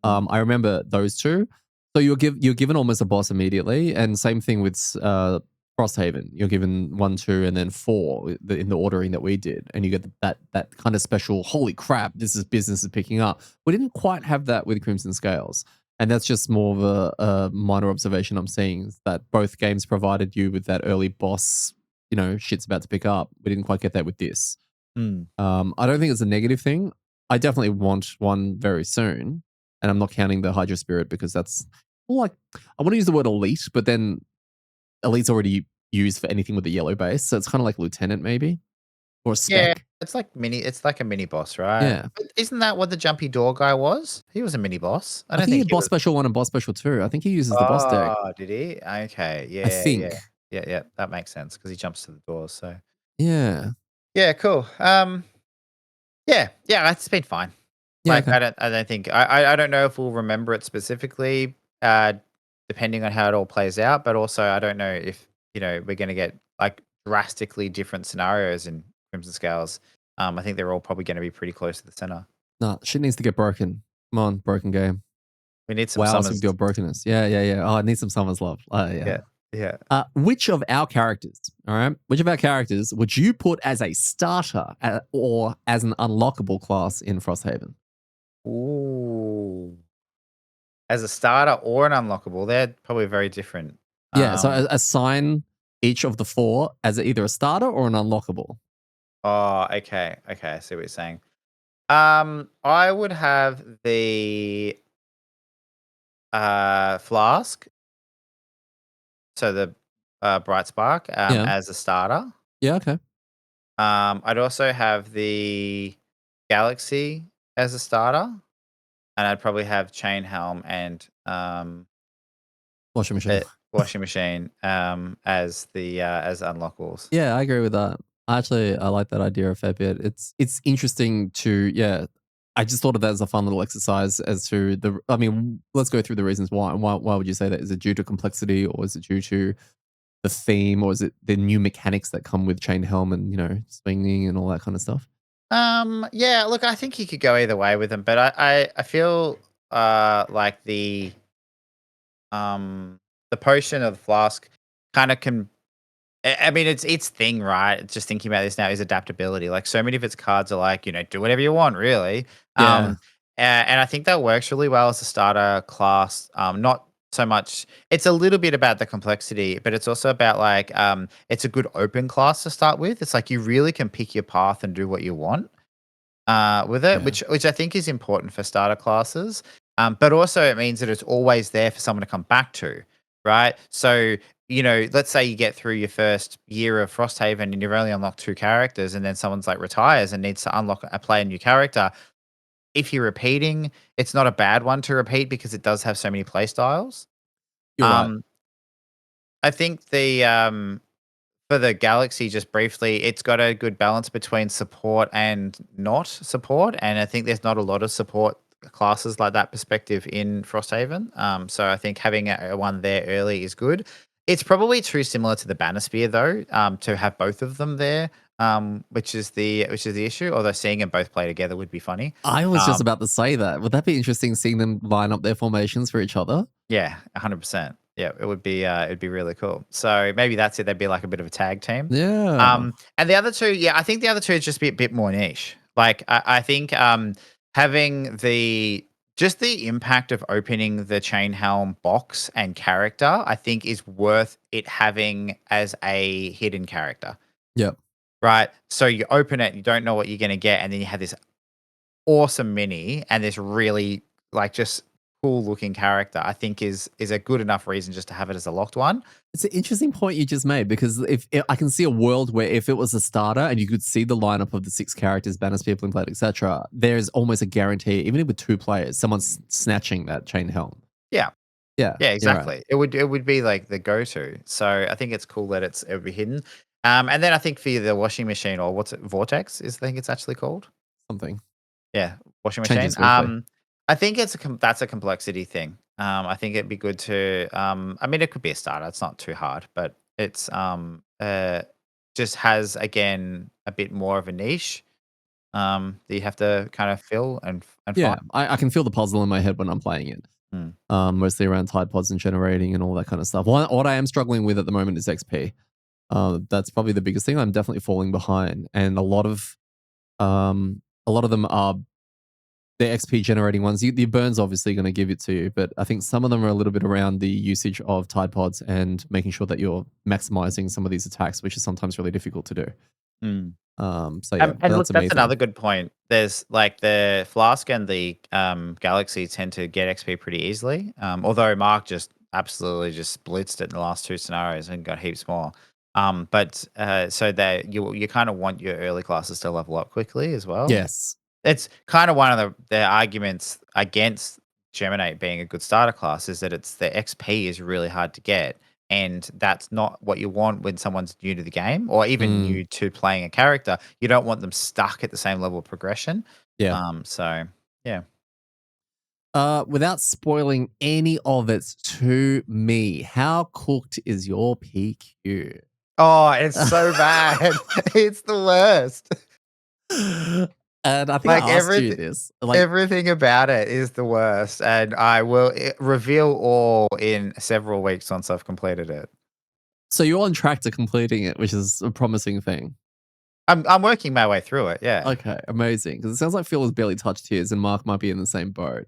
Mm. I remember those two. So you're given almost a boss immediately, and same thing with Frosthaven. You're given 1, 2, and then 4 in the ordering that we did, and you get that kind of special. Holy crap! This is business is picking up. We didn't quite have that with Crimson Scales. And that's just more of a minor observation I'm seeing is that both games provided you with that early boss, shit's about to pick up. We didn't quite get that with this. Mm. I don't think it's a negative thing. I definitely want one very soon. And I'm not counting the Hydra Spirit because that's more like, I want to use the word elite, but then elite's already used for anything with a yellow base. So it's kind of like Lieutenant maybe or a Yeah, spec. it's like a mini boss, right? Yeah. But isn't that what the jumpy door guy was? He was a mini boss. I I don't think he think had he boss was. special 1 and boss special 2. I think he uses the boss deck. Oh, did he? Okay. I Yeah. think. Yeah, that makes sense because he jumps to the doors, so Yeah. yeah, cool. Yeah, it's been fine. Yeah. Like, Okay. I don't think I don't know if we'll remember it specifically, depending on how it all plays out, but also I don't know if, we're gonna get, like, drastically different scenarios in Crimson Scales. I think they're all probably gonna be pretty close to the center. No, shit needs to get broken. Come on, broken game. We need some Wow us summons. with your brokenness. Yeah. Oh, I need some summer's love. Yeah. Yeah, yeah. Which of our characters, all right, which of our characters would you put as a starter or as an unlockable class in Frosthaven? Ooh. As a starter or an unlockable, they're probably very different. Yeah, so Um, assign each of the 4 as either a starter or an unlockable. oh, okay, I see what you're saying. I would have the, flask, so the, bright spark, Yeah. as a starter. Yeah, okay. I'd also have the galaxy as a starter, and I'd probably have chain helm and, Washing machine. washing machine, as unlockables. Yeah, I agree with that. I like that idea a fair bit. It's interesting to yeah. I just thought of that as a fun little exercise as to the. I mean, let's go through the reasons why. Why would you say that? Is it due to complexity, or is it due to the theme, or is it the new mechanics that come with chain helm and swinging and all that kind of stuff? Yeah, look, I think you could go either way with them, but I feel like um the potion of the flask kind of can I mean, its thing, right? Just thinking about this now is adaptability. Like so many of its cards are like, do whatever you want, really. Yeah. And I think that works really well as a starter class. Not so much. It's a little bit about the complexity, but it's also about like, it's a good open class to start with. It's like you really can pick your path and do what you want with it, Yeah. which I think is important for starter classes. But also it means that it's always there for someone to come back to, right? So let's say you get through your first year of Frosthaven and you've only unlocked two characters, and then someone's like retires and needs to unlock play a new character. If you're repeating, it's not a bad one to repeat because it does have so many play styles. You're right. Um, I think for the Galaxy, just briefly, it's got a good balance between support and not support, and I think there's not a lot of support classes like that perspective in Frosthaven. So I think having a one there early is good. It's probably too similar to the Banosphere though, to have both of them there, which is the issue. Although seeing them both play together would be funny. I was just Um, about to say that. Would that be interesting seeing them line up their formations for each other? yeah, 100%. Yeah, it'd be really cool. So maybe that's it. They'd be like a bit of a tag team. Yeah. And the other two, yeah, I think the other two is just be a bit more niche. Like I think having just the impact of opening the chain helm box and character, I think is worth it having as a hidden character. Yep. Right. So you open it, you don't know what you're gonna get, and then you have this awesome mini and this really like just cool looking character. I think is a good enough reason just to have it as a locked one. It's an interesting point you just made because if I can see a world where if it was a starter and you could see the lineup of the six characters, banners, people, and etc., there's almost a guarantee, even with two players, someone's snatching that chain helm. Yeah. Yeah, Yeah, you're right. exactly. It would be like the go-to. So I think it's cool that it would be hidden. And then I think for the washing machine, or what's it, Vortex is I think it's actually called. Something Yeah, washing machine. changes weekly. I think that's a complexity thing. I think it'd be good to. I mean, it could be a starter. It's not too hard, but it's just has again a bit more of a niche. That you have to kind of fill and Yeah, find. I can feel the puzzle in my head when I'm playing it. Hmm. Mostly around Tide Pods and generating and all that kind of stuff. What I am struggling with at the moment is XP. That's probably the biggest thing. I'm definitely falling behind, and a lot of them are the XP generating ones. The burn's obviously going to give it to you, but I think some of them are a little bit around the usage of Tide Pods and making sure that you're maximizing some of these attacks, which is sometimes really difficult to do. Hmm. So yeah, And look, that's a me that's thing. another good point. There's like the Flask and the Galaxy tend to get XP pretty easily. Although Mark just absolutely just blitzed it in the last two scenarios and got heaps more. But so that you kind of want your early classes to level up quickly as well. Yes. It's kind of one of the arguments against Geminate being a good starter class is that it's the XP is really hard to get, and that's not what you want when someone's new to the game or even Mm, new to playing a character. You don't want them stuck at the same level of progression. yeah. So yeah. Without spoiling any of it to me, how cooked is your PQ? Oh, it's so bad. It's the worst. And I think Like I asked you this. Like, everything about it is the worst, and I will reveal all in several weeks once I've completed it. so you're on track to completing it, which is a promising thing. I'm working my way through it. Yeah. Okay, amazing. Because it sounds like Phil has barely touched his, and Mark might be in the same boat.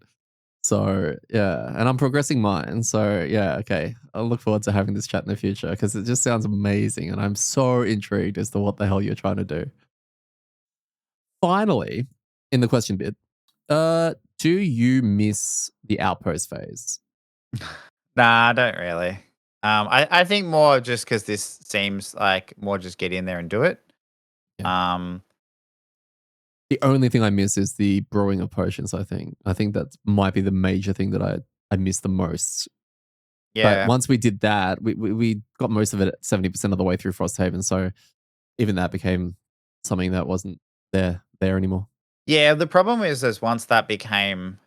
So yeah, and I'm progressing mine. So yeah, okay. I'll look forward to having this chat in the future because it just sounds amazing, and I'm so intrigued as to what the hell you're trying to do. Finally, in the question bit, do you miss the outpost phase? Nah, I don't really. I think more just because this seems like more just get in there and do it. Yeah. Um, The only thing I miss is the brewing of potions. I think that might be the major thing that I miss the most. But yeah. once we did that, we got most of it at 70% of the way through Frosthaven. So even that became something that wasn't there anymore. Yeah, the problem is once that became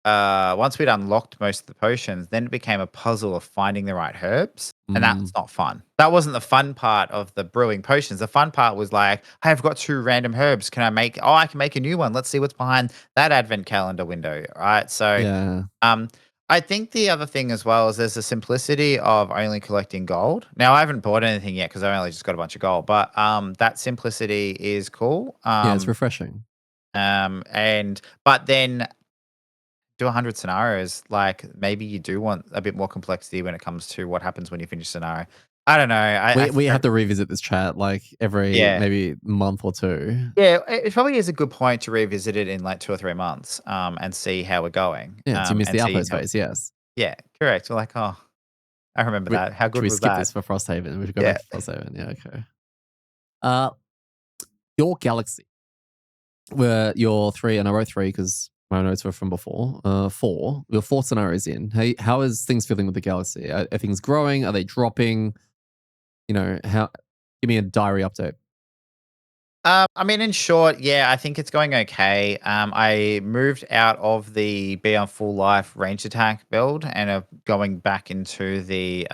once we'd unlocked most of the potions, then it became a puzzle of finding the right herbs, and that's Mm, not fun. That wasn't the fun part of the brewing potions. The fun part was like, "Hey, I've got two random herbs. Can I make I can make a new one. Let's see what's behind that advent calendar window." Right? So, yeah. um, I think the other thing as well is there's the simplicity of only collecting gold. Now, I haven't bought anything yet because I only just got a bunch of gold, but that simplicity is cool. Yeah, it's refreshing. And but then do 100 scenarios, like maybe you do want a bit more complexity when it comes to what happens when you finish scenario. I don't know. I We think have to revisit this chat like every yeah. maybe month or two. Yeah, it probably is a good point to revisit it in like 2 or 3 months, and see how we're going, Yeah, so you missed and the see outpost how phase, yes. yeah, correct. We're like, "Oh, I remember We that. How should good we was skip that?" this for Frosthaven? We should go back Yeah. to Frosthaven. Yeah, okay. Uh, your galaxy, where your three, and I wrote three because my notes were from before. Four. We're four scenarios in. Hey, how is things feeling with the galaxy? Are things growing? Are they dropping? You know, how? Give me a diary update. I mean, in short, yeah, I think it's going okay. I moved out of the be on full life range attack build and going back into the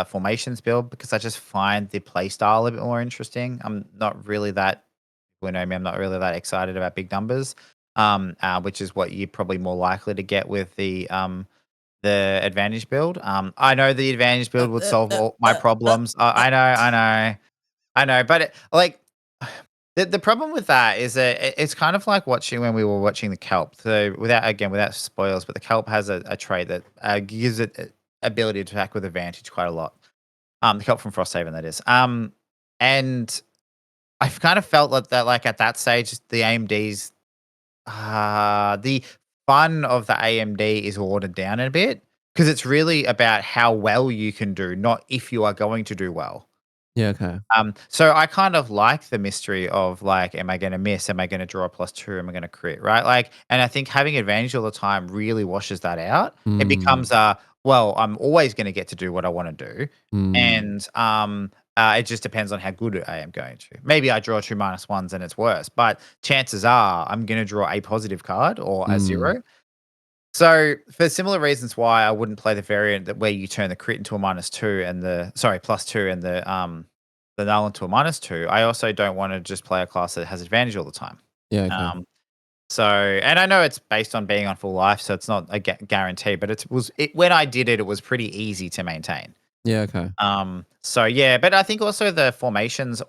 formations build because I just find the play style a bit more interesting. I'm not really that, you know me, I'm not really that excited about big numbers, which is what you're probably more likely to get with the advantage build. I know the advantage build would solve all my problems. I know, but like the problem with that is that it's kind of like watching when we were watching the kelp. So without spoils, but the kelp has a trait that gives it ability to attack with advantage quite a lot. The kelp from Frosthaven, that is. And I've kind of felt that like at that stage, the AMD's the fun of the AMD is watered down a bit because it's really about how well you can do, not if you are going to do well. Yeah, okay. So I kind of like the mystery of like, am I going to miss? Am I going to draw a +2? Am I going to crit? Right? Like, and I think having advantage all the time really washes that out. It Mm, becomes well, I'm always going to get to do what I want to do, mm, and it just depends on how good I am going to. Maybe I draw two -1s and it's worse, but chances are I'm going to draw a positive card or a mm. 0. So for similar reasons why I wouldn't play the variant that where you turn the crit into a -2 and the sorry, +2 and the null into a -2, I also don't want to just play a class that has advantage all the time. Yeah, okay. Um, so and I know it's based on being on full life, so it's not a guarantee, but when I did it, it was pretty easy to maintain. Yeah, okay. So yeah, but I think also the formations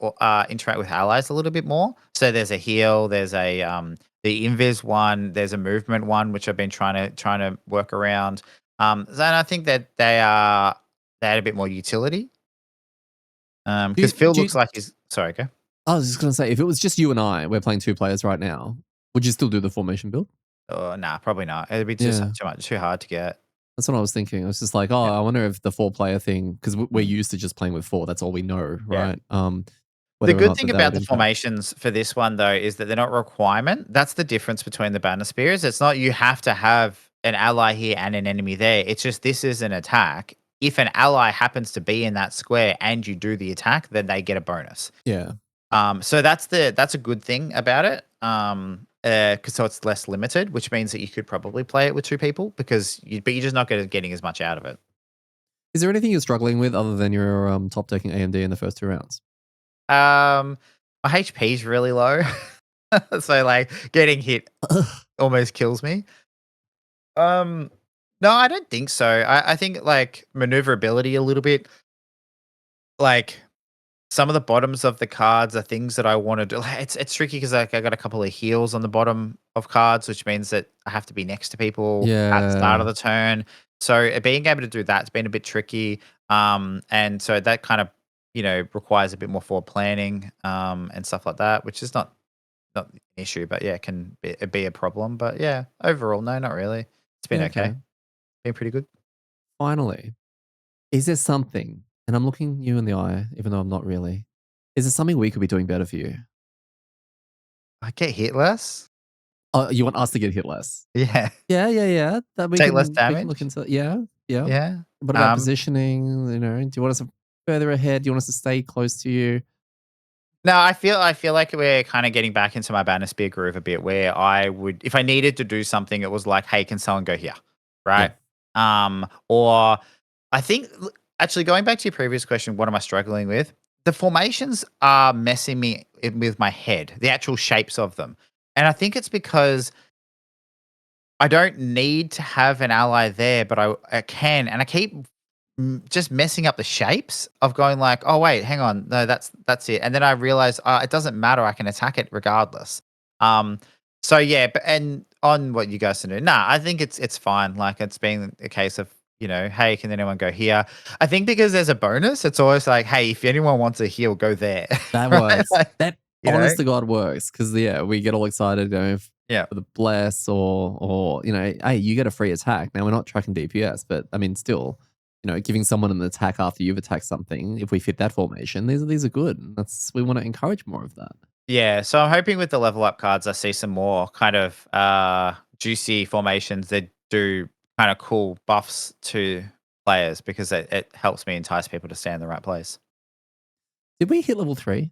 interact with allies a little bit more. So there's a heal, there's a the invis one, there's a movement one, which I've been trying to work around. And I think that they had a bit more utility. Do Because Phil do looks you, like he's sorry, go. I was just gonna say, if it was just you and I, we're playing two players right now, would you still do the formation build? Oh, nah, probably not. It'd be just Yeah, too much, too hard to get. that's what I was thinking. I was just like, oh, Yeah. I wonder if the four-player thing, because we're Mm. used to just playing with four. That's all we know, Yeah. right? The Whether or good not thing that about would the impact. formations for this one, though, is that they're not a requirement. That's the difference between the banner spears. It's not you have to have an ally here and an enemy there. It's just this is an attack. If an ally happens to be in that square and you do the attack, then they get a bonus. Yeah, So that's a good thing about it. Because so it's less limited, which means that you could probably play it with two people but you're just not getting as much out of it. is there anything you're struggling with other than your top decking AMD in the first two rounds? Um, my HP is really low, so like getting hit almost kills me. Um, no, I don't think so. I think like maneuverability a little bit. Like some of the bottoms of the cards are things that I want to do. Like, it's tricky because like I got a couple of heals on the bottom of cards, which means that I have to be next to people at the start of Yeah, the turn. So being able to do that's been a bit tricky. And so that kind of requires a bit more forward planning and stuff like that, which is not an issue, but yeah, it can be a problem. But yeah, overall, no, not really. It's been yeah, okay. okay. Been pretty good. Finally, is there something, and I'm looking you in the eye, even though I'm not really, is there something we could be doing better for you? I get hit less. Oh, you want us to get hit less? Yeah. Yeah, yeah, yeah. That Take less we can look damage. into. Yeah, yeah. Yeah. What about Um, positioning? You know, do you want us further ahead? Do you want us to stay close to you? no, I feel like we're kind of getting back into my banner spear groove a bit where I would if I needed to do something, it was like, hey, can someone go here? Yeah, Right. Or I think actually going back to your previous question, what am I struggling with? The formations are messing me with my head, the actual shapes of them. And I think it's because I don't need to have an ally there, but I can, and I keep just messing up the shapes of going like, "Oh, wait, hang on. No, that's it." And then I realize, it doesn't matter. I can attack it regardless. Um, so yeah, but and on what you guys can do. Nah, I think it's fine. Like it's been a case of, hey, can anyone go here? I think because there's a bonus, it's always like, hey, if anyone wants a heal, go there. That Right? works. Like, That you know? honest to God works because yeah, we get all excited, Yeah. for the bless or hey, you get a free attack. Now we're not tracking DPS, but I mean, still, giving someone an attack after you've attacked something. If we fit that formation, these are good. We want to encourage more of that. Yeah, so I'm hoping with the level up cards, I see some more kind of juicy formations that do kind of cool buffs to players because it helps me entice people to stay in the right place. Did we hit level 3?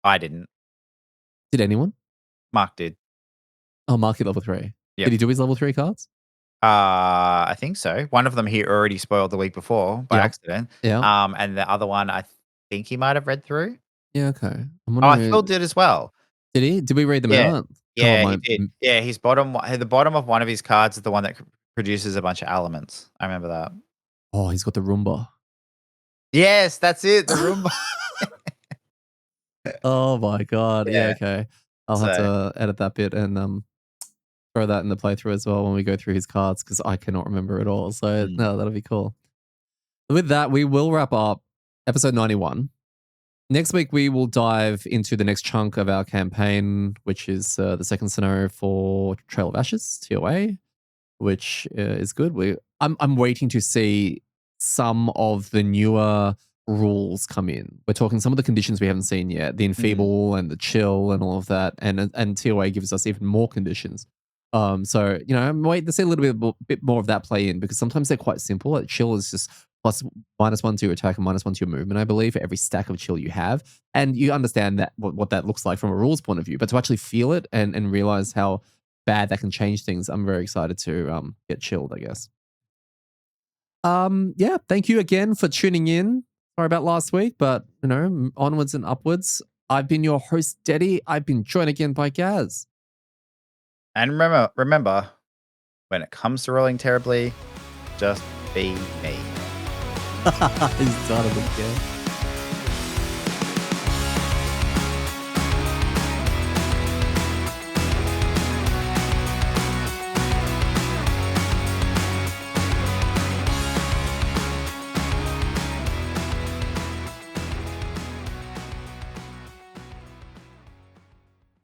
I didn't. Did anyone? Mark did. Oh, Mark hit level 3. Did Yep. he do his level 3 cards? I think so. One of them he already spoiled the week before by Yep. accident. Yeah. And the other one I think he might have read through. Yeah, okay. I'm Oh, wondering, Phil did as well. did he? Did we read them Yeah. out? God, Yeah, he did. Yeah, the bottom of one of his cards is the one that produces a bunch of elements. I remember that. oh, he's got the Roomba. Yes, that's it, the Roomba. Oh my god. Yeah, Yeah, okay. I'll have so to edit that bit and throw that in the playthrough as well when we go through his cards because I cannot remember it all. So mm, no, that'll be cool. With that, we will wrap up episode 91. Next week, we will dive into the next chunk of our campaign, which is the second scenario for Trail of Ashes, TOA, which is good. I'm waiting to see some of the newer rules come in. We're talking some of the conditions we haven't seen yet, the mm. enfeeble and the chill and all of that, and TOA gives us even more conditions. So I'm waiting to see a little bit more of that play in because sometimes they're quite simple. Like chill is just plus -1 to your attack and -1 to your movement, I believe, for every stack of chill you have, and you understand that what that looks like from a rules point of view. But to actually feel it and realize how bad that can change things, I'm very excited to get chilled, I guess. Yeah, thank you again for tuning in. Sorry about last week, but onwards and upwards. I've been your host, Deddy. I've been joined again by Gaz. And remember, when it comes to rolling terribly, just be me. He's done it again.